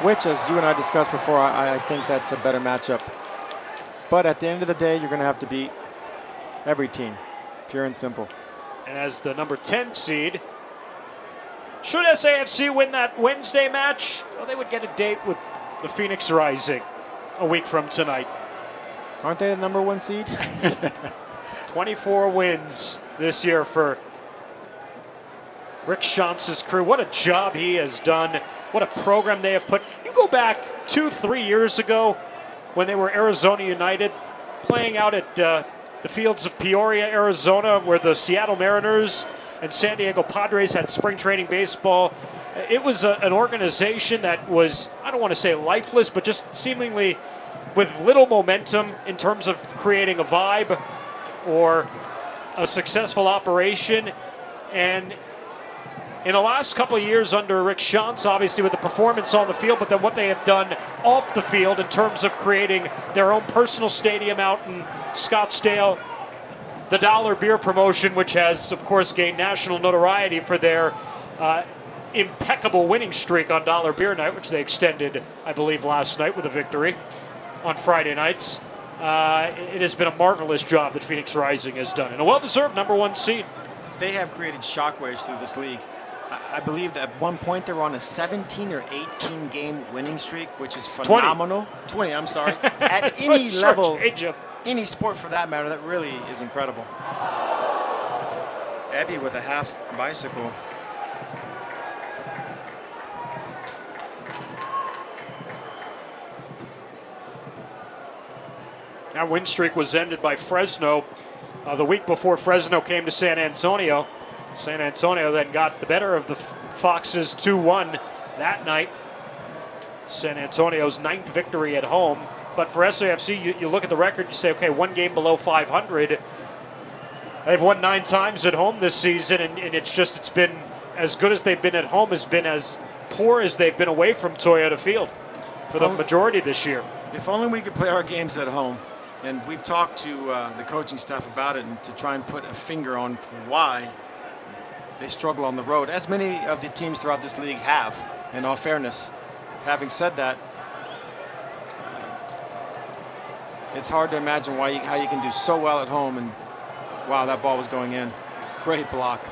Which, as you and I discussed before, I think that's a better matchup. But at the end of the day, you're going to have to beat every team, pure and simple.
And as the number 10 seed, should SAFC win that Wednesday match, well, they would get a date with the Phoenix Rising a week from tonight.
Aren't they the number 1 seed?
24 wins this year for Rick Schantz's crew. What a job he has done. What a program they have put. You go back 2-3 years ago when they were Arizona United, playing out at the fields of Peoria, Arizona, where the Seattle Mariners and San Diego Padres had spring training baseball. It was an organization that was, I don't want to say lifeless, but just seemingly with little momentum in terms of creating a vibe or a successful operation. And in the last couple of years under Rick Schantz, obviously with the performance on the field, but then what they have done off the field in terms of creating their own personal stadium out in Scottsdale, the Dollar Beer promotion, which has, of course, gained national notoriety for their impeccable winning streak on Dollar Beer Night, which they extended, I believe, last night with a victory on Friday nights. It has been a marvelous job that Phoenix Rising has done, and a well-deserved number 1 seed.
They have created shockwaves through this league. I believe that at one point they were on a 17 or 18 game winning streak, which is phenomenal. 20, I'm sorry. At any level, any sport for that matter, that really is incredible. Abby with a half bicycle.
That win streak was ended by Fresno the week before Fresno came to San Antonio. San Antonio then got the better of the Foxes 2-1 that night. San Antonio's 9th victory at home. But for SAFC, you look at the record, you say, okay, one game below 500. They've won 9 times at home this season, and it's been as good as they've been at home, has been as poor as they've been away from Toyota Field for the majority this year.
If only we could play our games at home. And we've talked to the coaching staff about it and to try and put a finger on why they struggle on the road, as many of the teams throughout this league have, in all fairness. Having said that, it's hard to imagine how you can do so well at home, and wow, that ball was going in. Great block.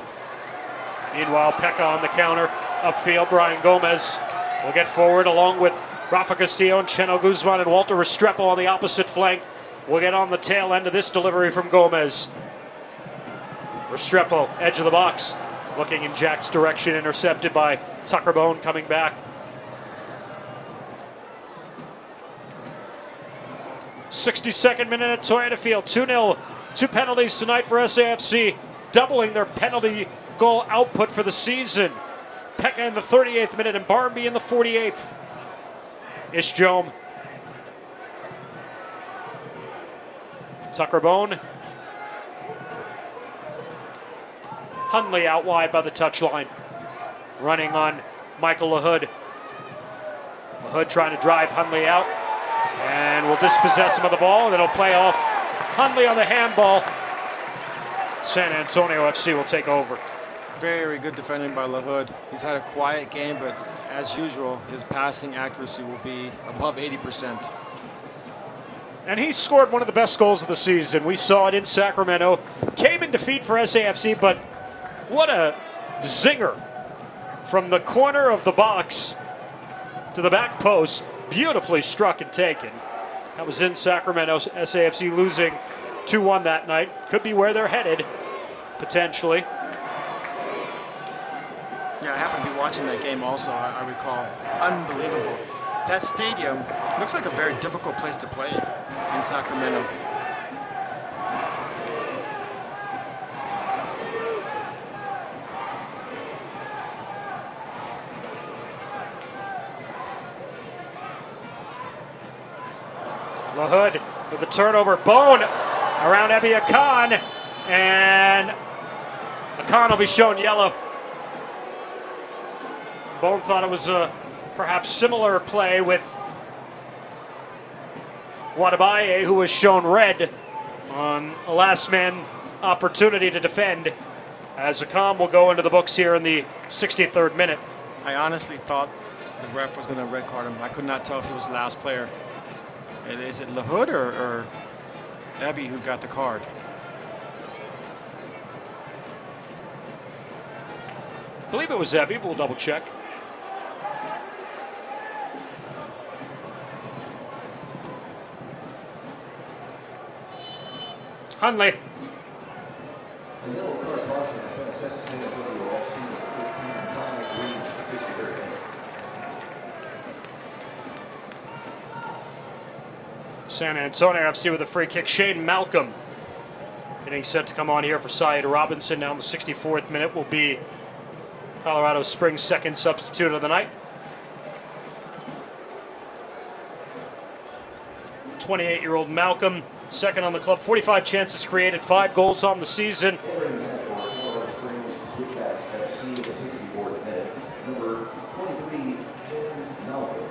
Meanwhile, Pekka on the counter, upfield. Brian Gomez will get forward along with Rafa Castillo and Cheno Guzman, and Walter Restrepo on the opposite flank will get on the tail end of this delivery from Gomez. Restrepo, edge of the box, looking in Jack's direction, intercepted by Tucker Bone coming back. 62nd minute at Toyota Field, 2-0. 2 penalties tonight for SAFC, doubling their penalty goal output for the season. Pekka in the 38th minute and Barmby in the 48th. Ishjome. Tucker Bone. Hundley out wide by the touchline. Running on Michael LaHood. LaHood trying to drive Hundley out. And will dispossess him of the ball, and then he'll play off Hundley on the handball. San Antonio FC will take over.
Very good defending by LaHood. He's had a quiet game, but as usual, his passing accuracy will be above 80%.
And he scored one of the best goals of the season. We saw it in Sacramento. Came in defeat for SAFC, but what a zinger from the corner of the box to the back post. Beautifully struck and taken. That was in Sacramento. SAFC losing 2-1 that night. Could be where they're headed, potentially.
Yeah, I happened to be watching that game also, I recall. Unbelievable. That stadium looks like a very difficult place to play in Sacramento.
LaHood with the turnover. Bone around Ebi Akan, and Akan will be shown yellow. Bone thought it was a perhaps similar play with Wadabaye, who was shown red on a last man opportunity to defend, as Akan will go into the books here in the 63rd minute.
I honestly thought the ref was going to red card him. I could not tell if he was the last player. Is it LaHood or Ebi who got the card?
I believe it was Ebi, but we'll double check. Hundley. San Antonio FC with a free kick. Shane Malcolm getting set to come on here for Syed Robinson. Now in the 64th minute will be Colorado Springs' second substitute of the night. 28-year-old Malcolm, second on the club. 45 chances created, 5 goals on the season.
Switchbacks FC, the 64th minute. Number 23, Shane Malcolm.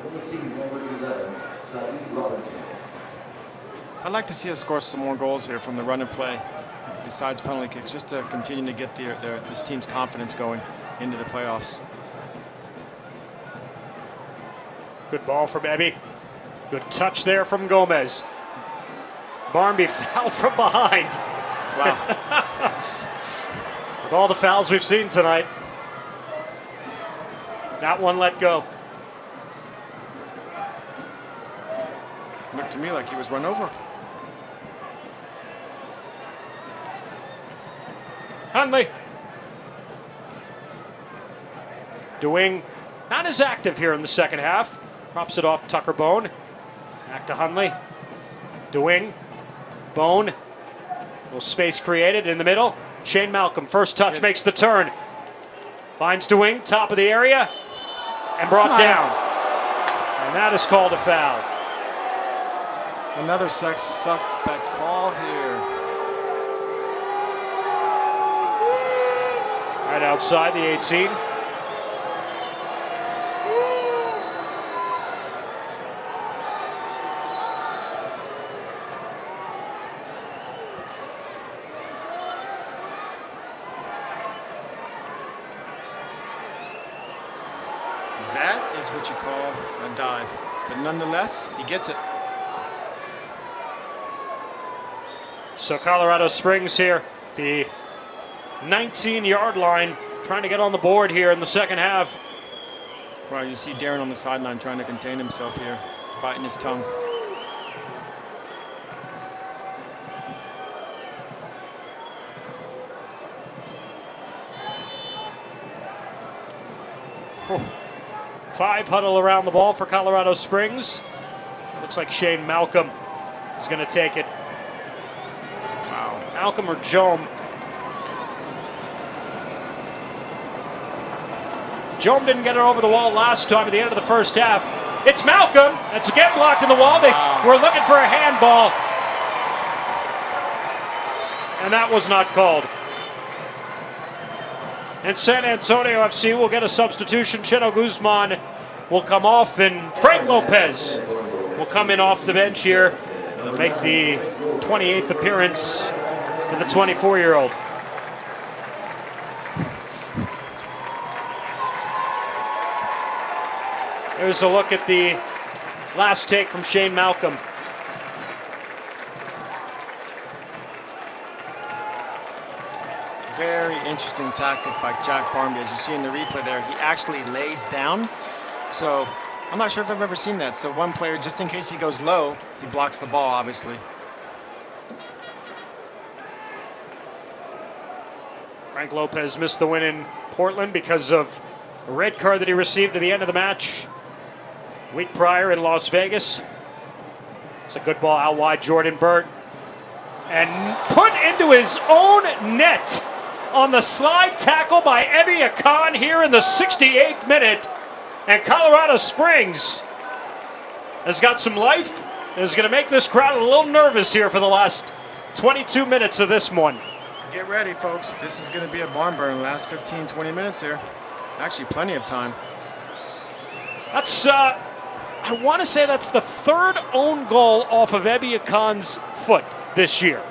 Replacing number 11, Syed Robinson.
I'd like to see us score some more goals here from the run and play, besides penalty kicks, just to continue to get this team's confidence going into the playoffs.
Good ball from Ebi. Good touch there from Gomez. Barmby foul from behind.
Wow.
With all the fouls we've seen tonight, not one let go.
Looked to me like he was run over.
Hundley. DeWing not as active here in the second half. Drops it off Tucker Bone. Back to Hundley. DeWing, Bone, little space created in the middle. Shane Malcolm, first touch, makes the turn. Finds DeWing, top of the area, and brought down. And that is called a foul.
Another suspect call here.
Right outside the 18.
That is what you call a dive. But nonetheless, he gets it.
So Colorado Springs here, the 19-yard line, trying to get on the board here in the second half.
Well, you see Darren on the sideline trying to contain himself here, biting his tongue.
Whew. 5 huddle around the ball for Colorado Springs. Looks like Shane Malcolm is going to take it. Wow. Malcolm or Jome. Jome didn't get it over the wall last time at the end of the first half. It's Malcolm. That's again blocked in the wall. They were looking for a handball. And that was not called. And San Antonio FC will get a substitution. Chino Guzman will come off, and Frank Lopez will come in off the bench here to make the 28th appearance for the 24-year-old. Here's a look at the last take from Shane Malcolm.
Very interesting tactic by Jack Barmby. As you see in the replay there, he actually lays down. So I'm not sure if I've ever seen that. So one player, just in case he goes low, he blocks the ball, obviously.
Frank Lopez missed the win in Portland because of a red card that he received at the end of the match week prior in Las Vegas. It's a good ball out wide, Jordan Burt. And put into his own net on the slide tackle by Ebby Akan here in the 68th minute. And Colorado Springs has got some life and is going to make this crowd a little nervous here for the last 22 minutes of this one.
Get ready, folks. This is going to be a barn burner in the last 15, 20 minutes here. Actually, plenty of time.
That's, I want to say that's the third own goal off of Ebby Akan's foot this year.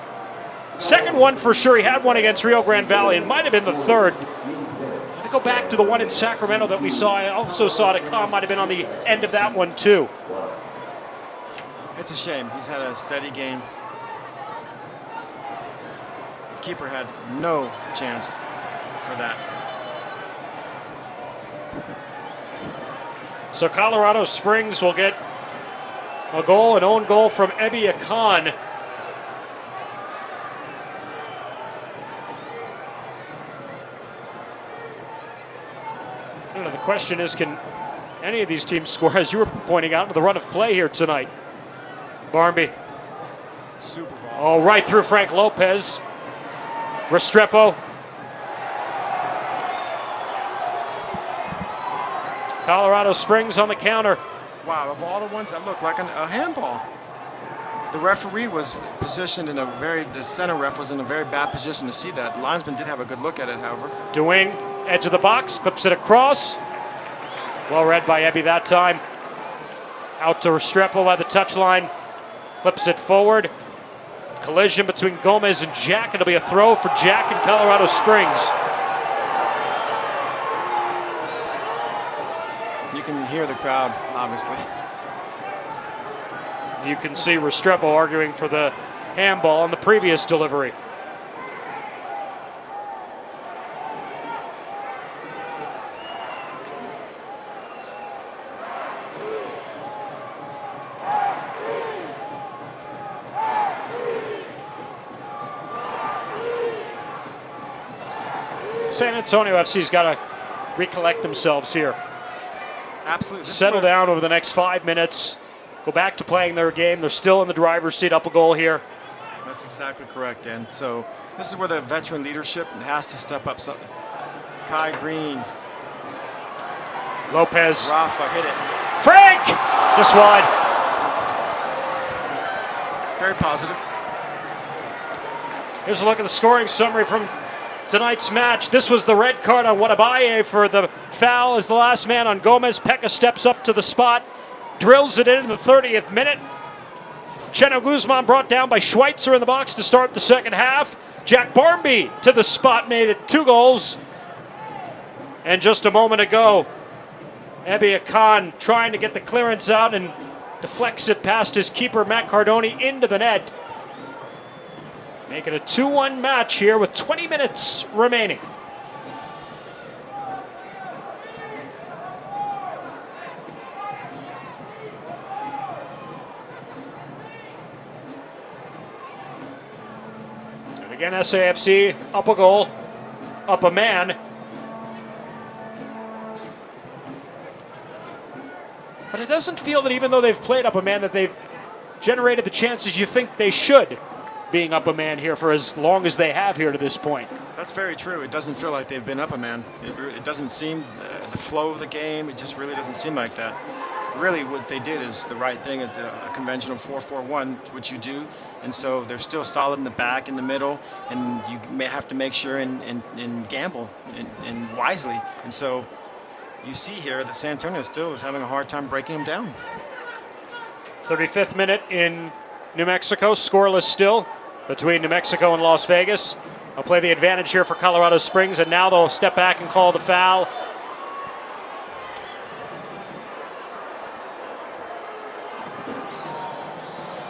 Second one for sure. He had one against Rio Grande Valley and might have been the third. I go back to the one in Sacramento that we saw. I also saw it. Akan might have been on the end of that one too.
It's a shame. He's had a steady game. Keeper had no chance for that.
So Colorado Springs will get a goal, an own goal from Ebby Akan. I don't know, the question is, can any of these teams score, as you were pointing out, in the run of play here tonight? Barmby.
Super ball.
Oh, right through Frank Lopez. Restrepo. Colorado Springs on the counter.
Wow, of all the ones that looked like a handball. The referee was positioned in the center ref was in a very bad position to see that. The linesman did have a good look at it, however.
DeWing, edge of the box, clips it across. Well read by Ebby that time. Out to Restrepo by the touchline. Clips it forward. Collision between Gomez and Jack. It'll be a throw for Jack in Colorado Springs.
You can hear the crowd, obviously.
You can see Restrepo arguing for the handball on the previous delivery. San Antonio FC's got to recollect themselves here.
Absolutely.
Settle down over the next 5 minutes. go back to playing their game. They're still in the driver's seat, up a goal here.
That's exactly correct, and so this is where the veteran leadership has to step up. So, Kai Green.
Lopez.
Rafa hit it.
Frank! Just wide.
Very positive.
Here's a look at the scoring summary from tonight's match. This was the red card on Watabaye for the foul as the last man on Gomez. Pekka steps up to the spot, drills it in the 30th minute. Cheno Guzman brought down by Schweitzer in the box to start the second half. Jack Barmby to the spot, made it 2 goals. And just a moment ago, Ebia Khan trying to get the clearance out and deflects it past his keeper, Matt Cardoni, into the net. Make it a 2-1 match here with 20 minutes remaining. And again, SAFC up a goal, up a man. But it doesn't feel that even though they've played up a man that they've generated the chances you think they should, being up a man here for as long as they have here to this point.
That's very true. It doesn't feel like they've been up a man. It doesn't seem, the flow of the game, it just really doesn't seem like that. Really what they did is the right thing at a conventional 4-4-1, which you do, and so they're still solid in the back, in the middle, and you may have to make sure and gamble and wisely. And so you see here that San Antonio still is having a hard time breaking them down.
35th minute in New Mexico, scoreless still between New Mexico and Las Vegas. I'll play the advantage here for Colorado Springs, and now they'll step back and call the foul.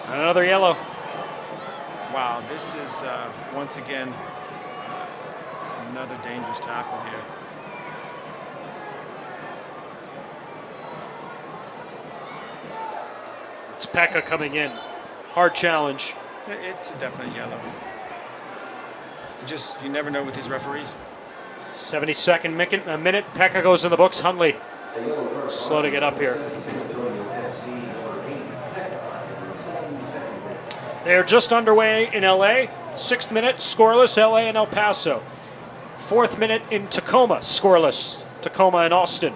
And another yellow.
Wow, this is once again another dangerous tackle here.
It's Pekka coming in. Hard challenge.
It's a definite yellow. You never know with these referees.
72nd minute. Pekka goes in the books. Hundley slow to get up here. They're just underway in LA. 6th minute, scoreless, LA and El Paso. 4th minute in Tacoma, scoreless, Tacoma and Austin.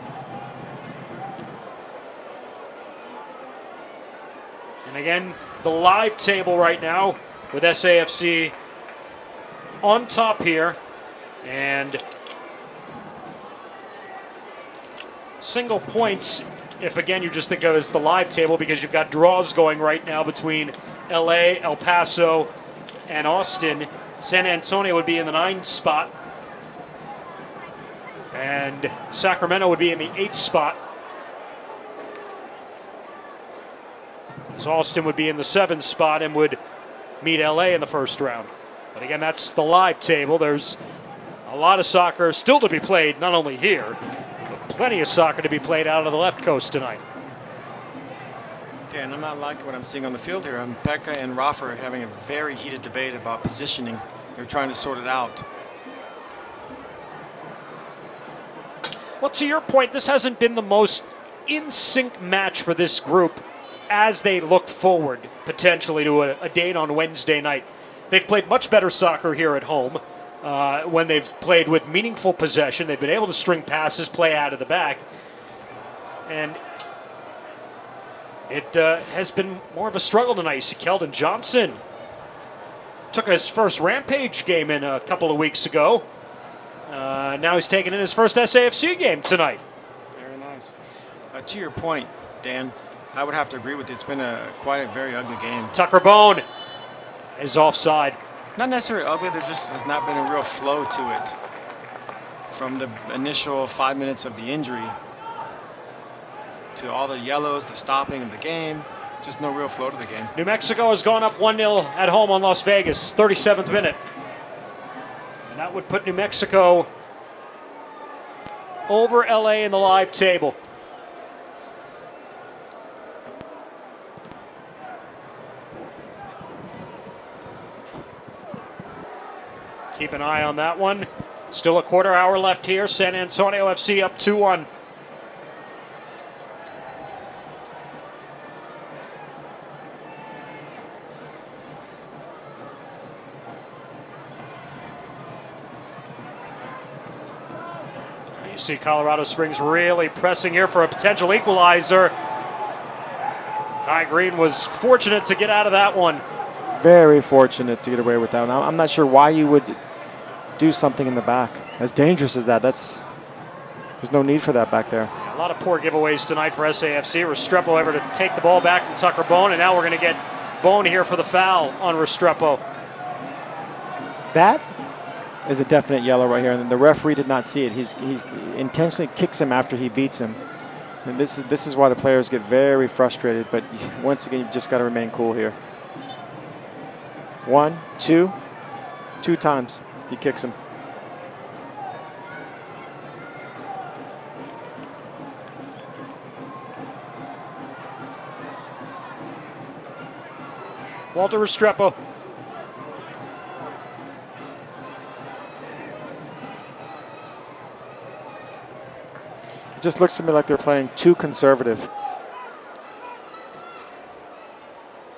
And again, the live table right now with SAFC on top here. And single points, if again you just think of as the live table, because you've got draws going right now between LA, El Paso, and Austin. San Antonio would be in the 9th spot. And Sacramento would be in the 8th spot. So Austin would be in the 7th spot and would meet LA in the first round. But again, that's the live table. There's a lot of soccer still to be played, not only here, but plenty of soccer to be played out of the left coast tonight.
Dan, I'm not liking what I'm seeing on the field here. Pekka and Rafa are having a very heated debate about positioning. They're trying to sort it out.
Well, to your point, this hasn't been the most in-sync match for this group as they look forward, potentially, to a date on Wednesday night. They've played much better soccer here at home when they've played with meaningful possession. They've been able to string passes, play out of the back. And it has been more of a struggle tonight. You see Keldon Johnson took his first Rampage game in a couple of weeks ago. Now he's taking in his first SAFC game tonight.
Very nice. To your point, Dan, I would have to agree with you. It's been quite a very ugly game.
Tucker Bone is offside.
Not necessarily ugly. There just has not been a real flow to it. From the initial 5 minutes of the injury to all the yellows, the stopping of the game, just no real flow to the game.
New Mexico has gone up 1-0 at home on Las Vegas, 37th minute. And that would put New Mexico over LA in the live table. Keep an eye on that one. Still a quarter hour left here. San Antonio FC up 2-1. see Colorado Springs really pressing here for a potential equalizer. Kai Green was fortunate to get out of that one.
Very fortunate to get away with that one. I'm not sure why you would do something in the back. As dangerous as that, there's no need for that back there.
Yeah, a lot of poor giveaways tonight for SAFC. Restrepo ever to take the ball back from Tucker Bone, and now we're going to get Bone here for the foul on Restrepo.
That is a definite yellow right here, and the referee did not see it. He's intentionally kicks him after he beats him. And this is why the players get very frustrated, but once again, you've just got to remain cool here. 1, 2 times he kicks him.
Walter Restrepo.
It just looks to me like they're playing too conservative.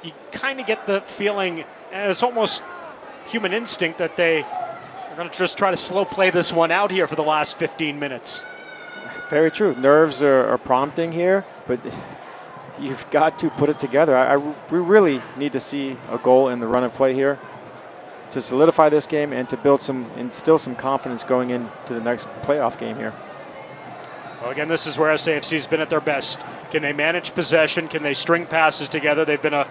You kind of get the feeling, and it's almost human instinct, that they are going to just try to slow play this one out here for the last 15 minutes.
Very true. Nerves are prompting here, but you've got to put it together. We really need to see a goal in the run of play here to solidify this game and to instill some confidence going into the next playoff game here.
Well, again, this is where SAFC's been at their best. Can they manage possession? Can they string passes together? They've been a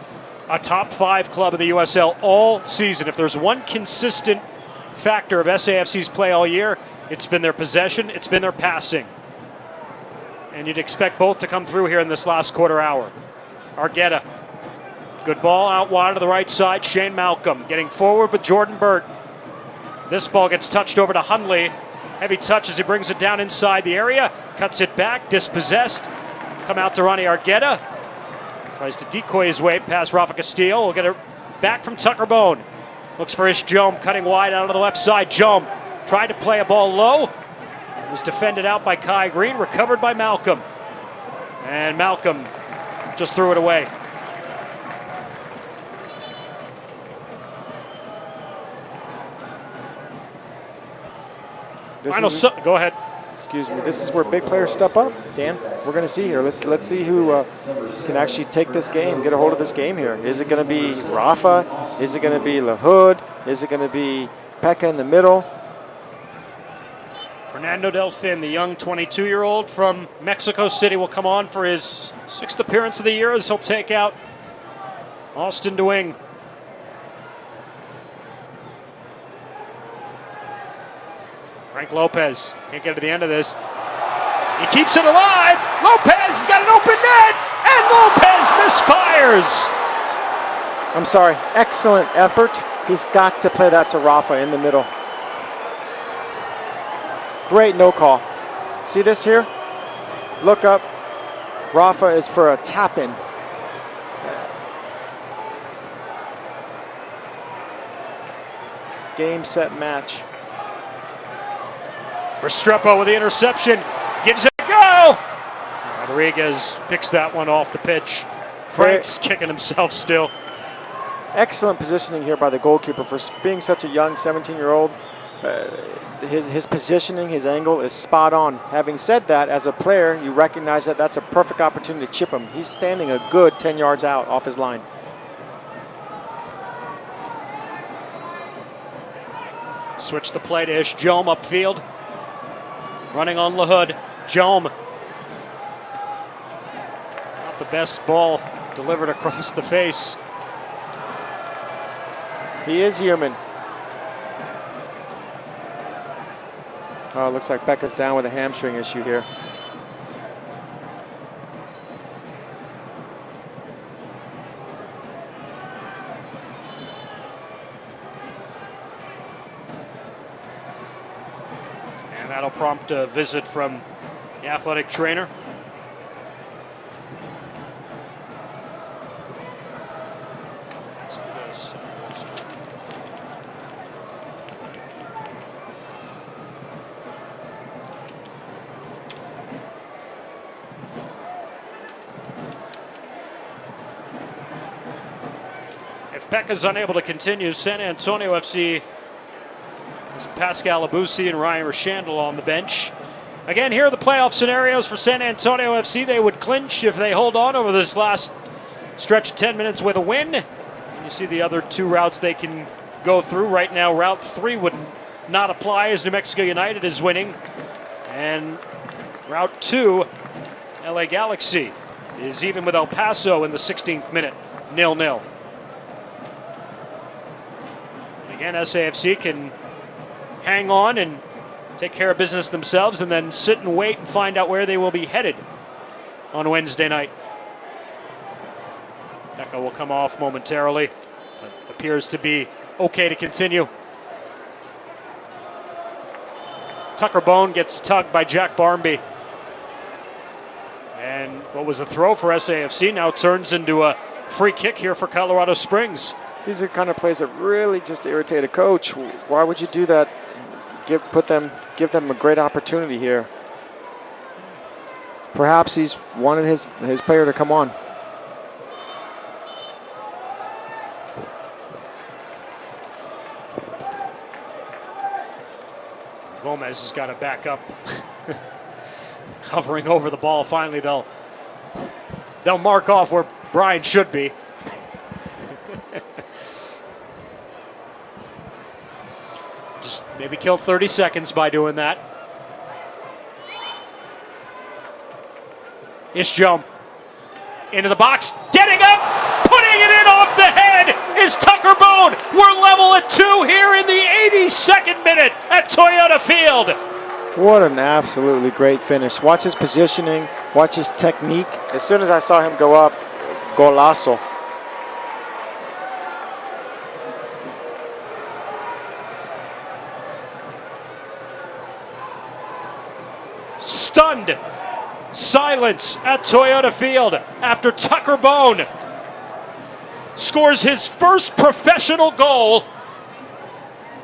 top 5 club in the USL all season. If there's one consistent factor of SAFC's play all year, it's been their possession, it's been their passing. And you'd expect both to come through here in this last quarter hour. Argueta. Good ball out wide to the right side. Shane Malcolm getting forward with Jordan Burt. This ball gets touched over to Hundley. Heavy touch as he brings it down inside the area. Cuts it back, dispossessed. Come out to Ronnie Argueta. Tries to decoy his way past Rafa Castillo. We'll get it back from Tucker Bone. Looks for Ish Jome, cutting wide out of the left side. Jome tried to play a ball low. Was defended out by Kai Green, recovered by Malcolm. And Malcolm just threw it away. Go ahead.
Excuse me. This is where big players step up, Dan. We're going to see here. Let's see who can actually take this game, get a hold of this game here. Is it going to be Rafa? Is it going to be LaHood? Is it going to be Pekka in the middle?
Fernando Delfin, the young 22-year-old from Mexico City, will come on for his 6th appearance of the year as he'll take out Austin Dewing. Frank Lopez can't get to the end of this. He keeps it alive. Lopez has got an open net, and Lopez misfires.
I'm sorry. Excellent effort. He's got to play that to Rafa in the middle. Great no call. See this here? Look up. Rafa is for a tap-in. Game, set, match.
Restrepo with the interception. Gives it a go. Rodriguez picks that one off the pitch. Frank's kicking himself still.
Excellent positioning here by the goalkeeper for being such a young 17-year-old. His positioning, his angle is spot on. Having said that, as a player, you recognize that that's a perfect opportunity to chip him. He's standing a good 10 yards out off his line.
Switch the play to Ish Jome upfield. Running on LaHood. Jome. Not the best ball delivered across the face.
He is human. Oh, it looks like Becca's down with a hamstring issue here.
And that'll prompt a visit from the athletic trainer. If Pekka's unable to continue, San Antonio FC has Pascal Abusi and Ryan Rashandel on the bench. Again, here are the playoff scenarios for San Antonio FC. They would clinch if they hold on over this last stretch of 10 minutes with a win. And you see the other two routes they can go through. Right now, Route 3 would not apply as New Mexico United is winning. And Route 2, LA Galaxy, is even with El Paso in the 16th minute, 0-0. Again, SAFC can hang on and take care of business themselves and then sit and wait and find out where they will be headed on Wednesday night. Echo will come off momentarily, but appears to be okay to continue. Tucker Bone gets tugged by Jack Barmby. And what was a throw for SAFC now turns into a free kick here for Colorado Springs.
These are the kind of plays that really just irritate a coach. Why would you do that? Give them a great opportunity here. Perhaps he's wanted his player to come on.
Gomez has got to back up. Hovering over the ball. Finally, they'll mark off where Brian should be. Just maybe kill 30 seconds by doing that. Ishjom into the box, getting up, putting it in off the head is Tucker Bone. We're level at 2 here in the 82nd minute at Toyota Field.
What an absolutely great finish. Watch his positioning, watch his technique. As soon as I saw him go up, golazo.
Stunned silence at Toyota Field after Tucker Bone scores his first professional goal,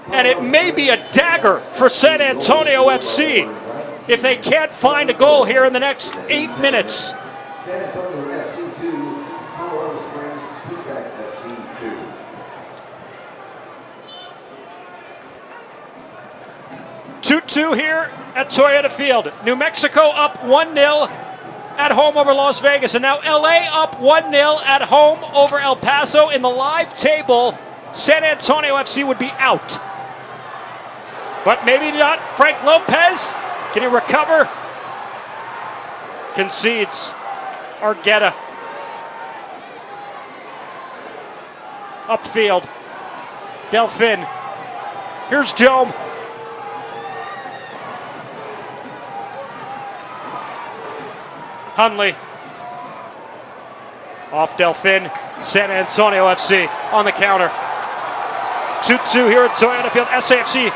and it may be a dagger for San Antonio FC if they can't find a goal here in the next 8 minutes.
San Antonio FC 2, Colorado Springs Switchbacks FC 2.
Two here at Toyota Field. New Mexico up 1-0 at home over Las Vegas, and now LA up 1-0 at home over El Paso. In the live table, San Antonio FC would be out. But maybe not. Frank Lopez, can he recover? Concedes. Argueta. Upfield. Delphin. Here's Jome. Hunley. Off Delphin. San Antonio FC on the counter. 2-2 here at Toyota Field. SAFC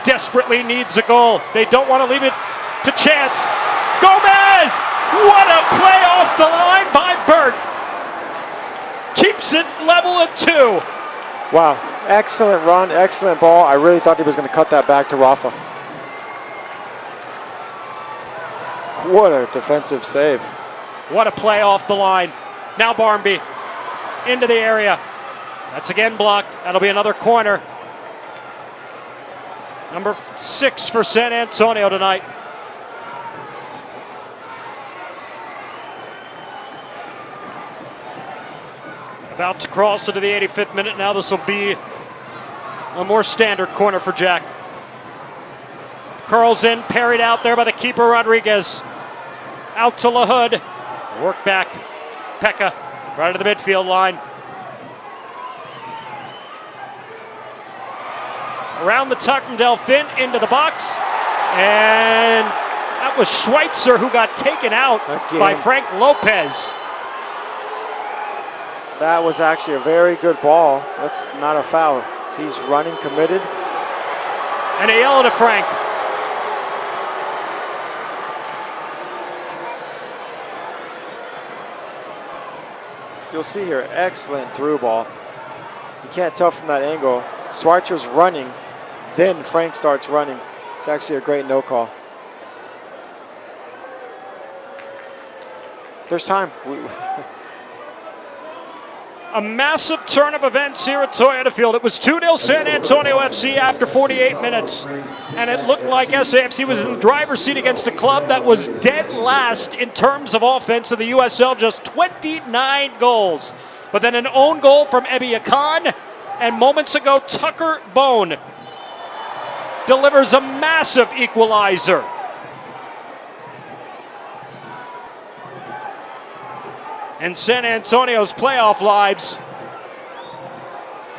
desperately needs a goal. They don't want to leave it to chance. Gomez! What a play off the line by Burt. Keeps it level at 2.
Wow, excellent run, excellent ball. I really thought he was going to cut that back to Rafa. What a defensive save.
What a play off the line. Now Barmby into the area. That's again blocked. That'll be another corner. Number 6 for San Antonio tonight. About to cross into the 85th minute. Now this will be a more standard corner for Jack. Curls in, parried out there by the keeper Rodriguez. Out to LaHood. Work back. Pekka right to the midfield line. Around the tuck from Delphin into the box. And that was Schweitzer who got taken out by Frank Lopez.
That was actually a very good ball. That's not a foul. He's running, committed.
And a yellow to Frank.
You'll see here, excellent through ball. You can't tell from that angle. Schweitzer's running, then Frank starts running. It's actually a great no call.
A massive turn of events here at Toyota Field. It was 2-0 San Antonio FC after 48 minutes, and it looked like SAFC was in the driver's seat against a club that was dead last in terms of offense in the USL, just 29 goals. But then an own goal from Ebi Akan, and moments ago, Tucker Bone delivers a massive equalizer. And San Antonio's playoff lives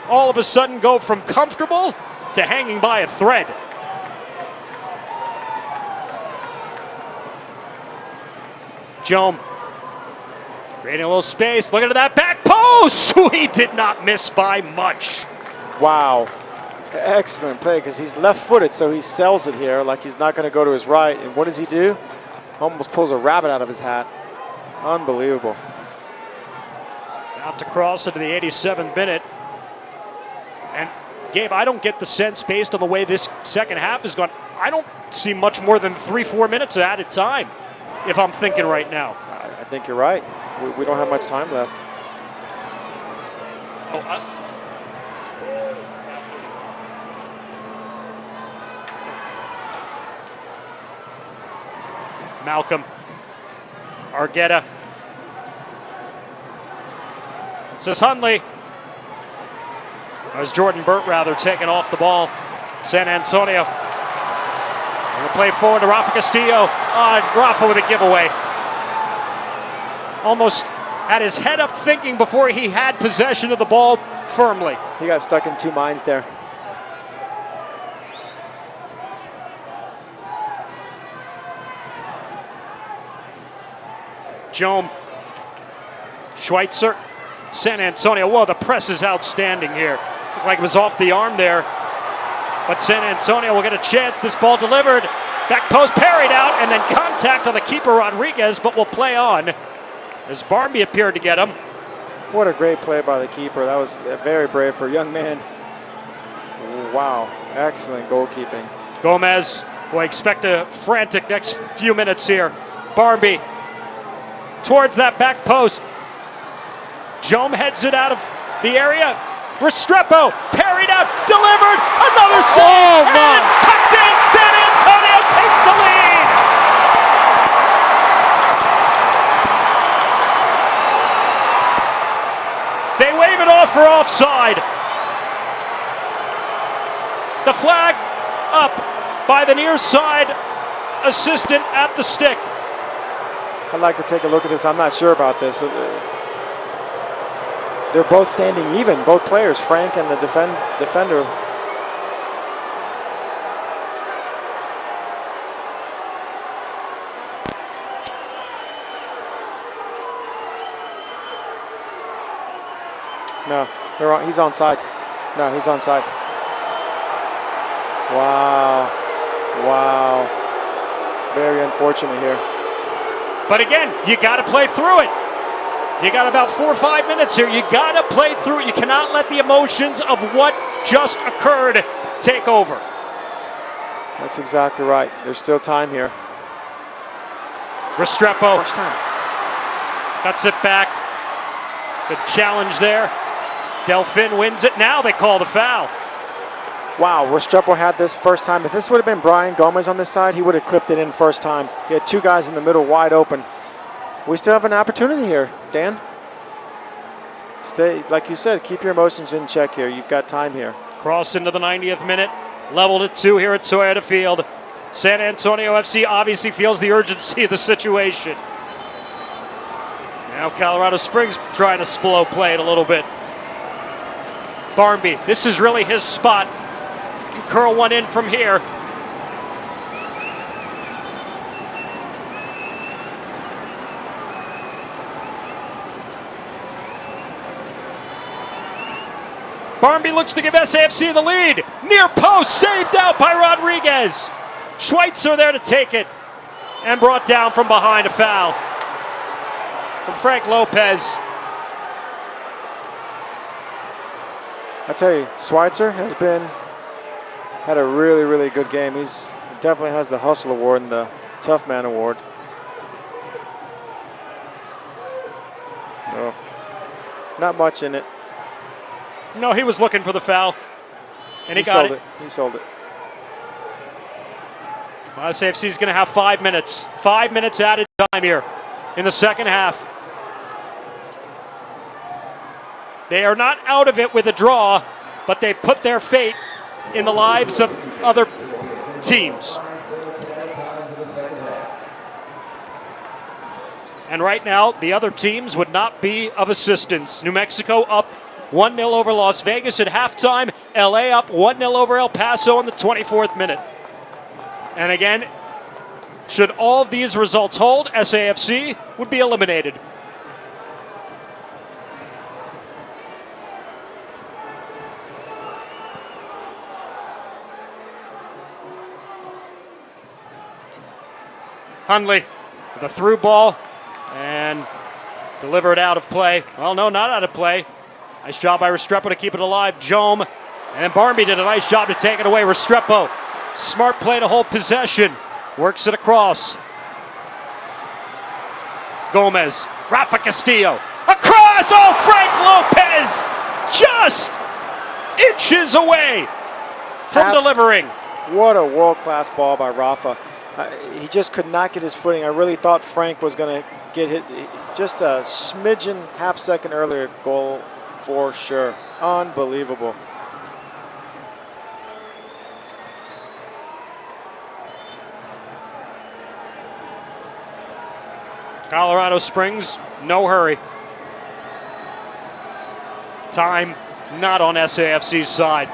all of a sudden go from comfortable to hanging by a thread. Jome creating a little space, looking at that back post. He did not miss by much.
Wow. Excellent play, because he's left-footed, so he sells it here like he's not going to go to his right. And what does he do? Almost pulls a rabbit out of his hat. Unbelievable.
Out to cross into the 87th minute. And Gabe, I don't get the sense, based on the way this second half has gone, I don't see much more than 3-4 minutes of added time, if I'm thinking right now.
I think you're right. We don't have much time left.
Oh, us? Malcolm. Argueta. This is Hundley. That was Jordan Burt, rather, taken off the ball. San Antonio. We'll play forward to Rafa Castillo. Rafa with a giveaway. Almost had his head up thinking before he had possession of the ball firmly.
He got stuck in two minds there.
Jome. Schweitzer. San Antonio. Whoa, the press is outstanding here. Looked like it was off the arm there. But San Antonio will get a chance. This ball delivered. Back post parried out, and then contact on the keeper, Rodriguez, but will play on as Barmby appeared to get him.
What a great play by the keeper. That was very brave for a young man. Wow, excellent goalkeeping.
Gomez will expect a frantic next few minutes here. Barmby towards that back post. Jome heads it out of the area. Restrepo parried out, delivered, another save, and it's tucked in. San Antonio takes the lead. They wave it off for offside. The flag up by the near side assistant at the stick.
I'd like to take a look at this. I'm not sure about this. They're both standing even, both players, Frank and the defender. No, he's onside. No, he's onside. Wow. Wow. Very unfortunate here.
But again, you got to play through it. You got about 4 or 5 minutes here. You got to play through it. You cannot let the emotions of what just occurred take over.
That's exactly right. There's still time here.
Restrepo.
First time.
Cuts it back. Good challenge there. Delfin wins it. Now they call the foul.
Wow, Restrepo had this first time. If this would have been Brian Gomez on this side, he would have clipped it in first time. He had two guys in the middle wide open. We still have an opportunity here, Dan. Stay, like you said, keep your emotions in check here. You've got time here.
Cross into the 90th minute. Leveled at 2 here at Toyota Field. San Antonio FC obviously feels the urgency of the situation. Now Colorado Springs trying to slow play it a little bit. Barmby, this is really his spot. Can curl one in from here. Barmby looks to give SAFC the lead. Near post, saved out by Rodriguez. Schweitzer there to take it. And brought down from behind, a foul from Frank Lopez.
I tell you, Schweitzer had a really, really good game. He definitely has the Hustle Award and the Tough Man Award. Oh. Not much in it.
No, he was looking for the foul, and he got
sold
it.
He sold it.
Well, SAFC is going to have 5 minutes. 5 minutes added time here in the second half. They are not out of it with a draw, but they put their fate in the lives of other teams. And right now, the other teams would not be of assistance. New Mexico up 1-0 over Las Vegas at halftime. LA up 1-0 over El Paso in the 24th minute. And again, should all of these results hold, SAFC would be eliminated. Hundley with a through ball and delivered out of play. Well, no, not out of play. Nice job by Restrepo to keep it alive. Jome. And then Barmby did a nice job to take it away. Restrepo, smart play to hold possession. Works it across. Gomez. Rafa Castillo. Across! Oh, Frank Lopez! Just inches away from delivering.
What a world-class ball by Rafa. He just could not get his footing. I really thought Frank was going to get hit just a smidgen, half second earlier. Goal for sure. Unbelievable.
Colorado Springs, no hurry. Time not on SAFC's side.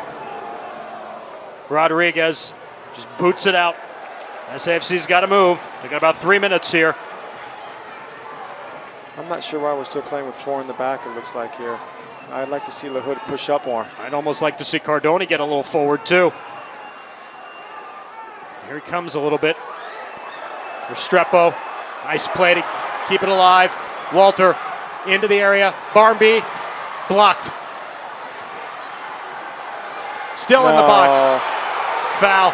Rodriguez just boots it out. SAFC's got to move. They got about 3 minutes here.
I'm not sure why we're still playing with 4 in the back, it looks like here. I'd like to see LaHood push up more.
I'd almost like to see Cardone get a little forward too. Here he comes a little bit. Restrepo, nice play to keep it alive. Walter into the area. Barmby blocked. Still in the box. Foul.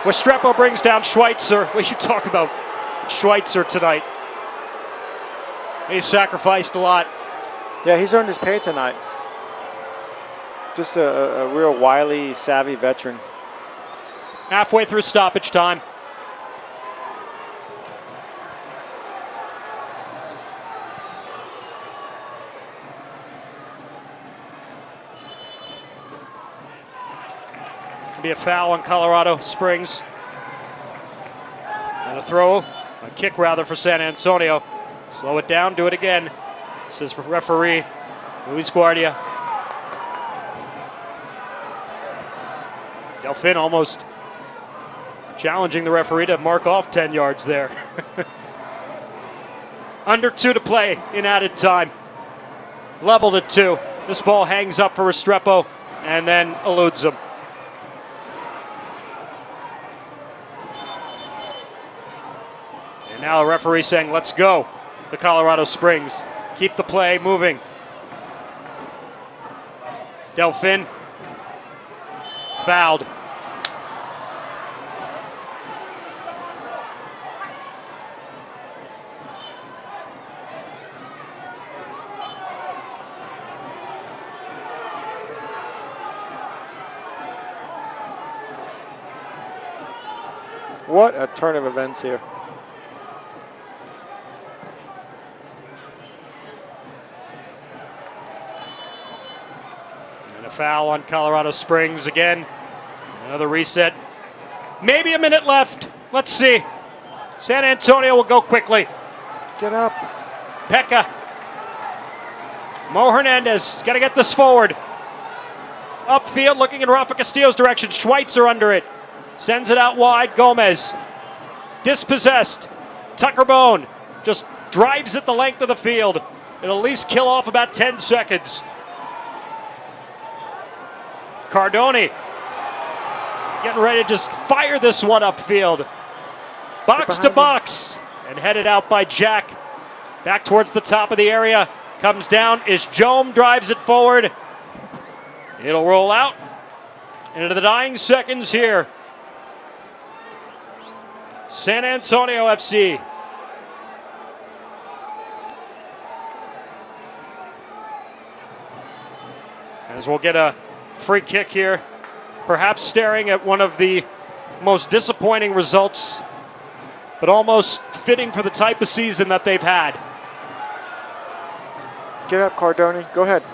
Restrepo brings down Schweitzer. What you talk about Schweitzer tonight? He's sacrificed a lot.
Yeah, he's earned his pay tonight. Just a real wily, savvy veteran.
Halfway through stoppage time. Be a foul on Colorado Springs. And a kick rather for San Antonio. Slow it down, do it again. Says for referee Luis Guardia. Delfin almost challenging the referee to mark off 10 yards there. Under 2 to play in added time. Leveled at 2. This ball hangs up for Restrepo and then eludes him. And now a referee saying, let's go to Colorado Springs. Keep the play moving. Delfin fouled.
What a turn of events here.
And a foul on Colorado Springs again. Another reset. Maybe a minute left. Let's see. San Antonio will go quickly.
Get up.
Pekka. Mo Hernandez got to get this forward. Upfield looking in Rafa Castillo's direction. Schweitzer under it. Sends it out wide. Gomez. Dispossessed. Tucker Bone just drives it the length of the field. It'll at least kill off about 10 seconds. Cardone getting ready to just fire this one upfield. Box to box. And headed out by Jack. Back towards the top of the area. Comes down. Is Jome. Drives it forward. It'll roll out into the dying seconds here. San Antonio FC. As we'll get a free kick here, perhaps staring at one of the most disappointing results, but almost fitting for the type of season that they've had.
Get up, Cardoni. Go ahead.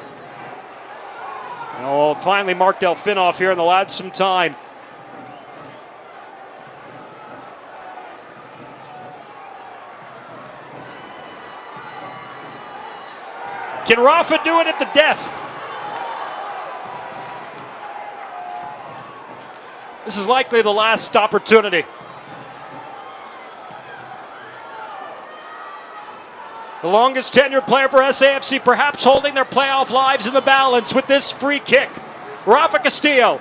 And we'll finally mark Delfinoff here, and they'll add some time. Can Rafa do it at the death? This is likely the last opportunity. The longest tenured player for SAFC, perhaps holding their playoff lives in the balance with this free kick. Rafa Castillo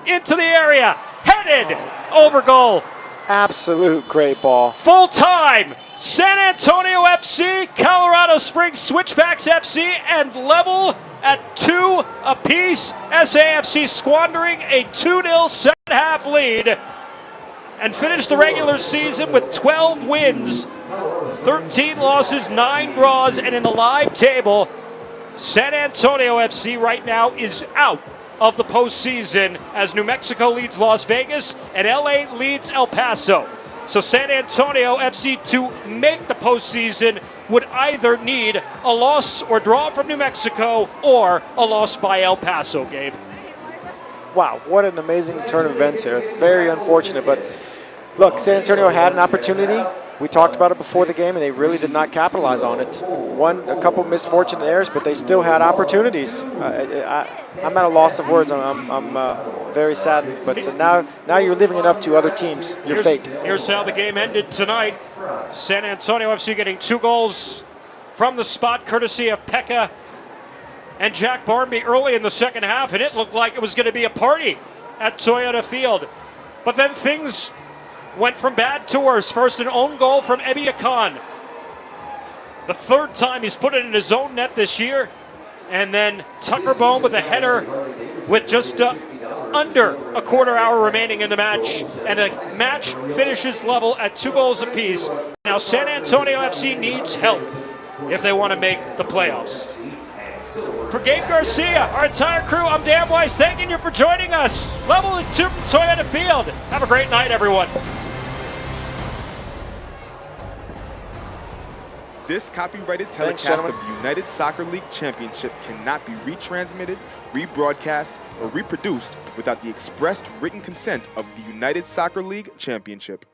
into the area, headed over goal.
Absolute great ball.
Full time, San Antonio FC, Colorado Springs Switchbacks FC, and level at 2 apiece. SAFC squandering a 2-0 second half lead and finished the regular season with 12 wins, 13 losses, 9 draws, and in the live table, San Antonio FC right now is out of the postseason as New Mexico leads Las Vegas and LA leads El Paso. So San Antonio FC to make the postseason would either need a loss or draw from New Mexico or a loss by El Paso, Gabe.
Wow, what an amazing turn of events here. Very unfortunate, but look, San Antonio had an opportunity. We talked about it before the game, and they really did not capitalize on it. A couple misfortunate errors, but they still had opportunities. I'm at a loss of words. I'm very saddened, but now you're living it up to other teams. Your fate.
Here's how the game ended tonight. San Antonio FC getting 2 goals from the spot, courtesy of Pekka and Jack Barnby early in the second half, and it looked like it was going to be a party at Toyota Field. But then things went from bad to worse. First, an own goal from Ebi Akan. The 3rd time he's put it in his own net this year. And then Tucker Bone with a header with just under a quarter hour remaining in the match. And the match finishes level at 2 goals apiece. Now San Antonio FC needs help if they want to make the playoffs. For Gabe Garcia, our entire crew, I'm Dan Weiss, thanking you for joining us. Level at 2 from Toyota Field. Have a great night, everyone.
This copyrighted telecast of the United Soccer League Championship cannot be retransmitted, rebroadcast, or reproduced without the expressed written consent of the United Soccer League Championship.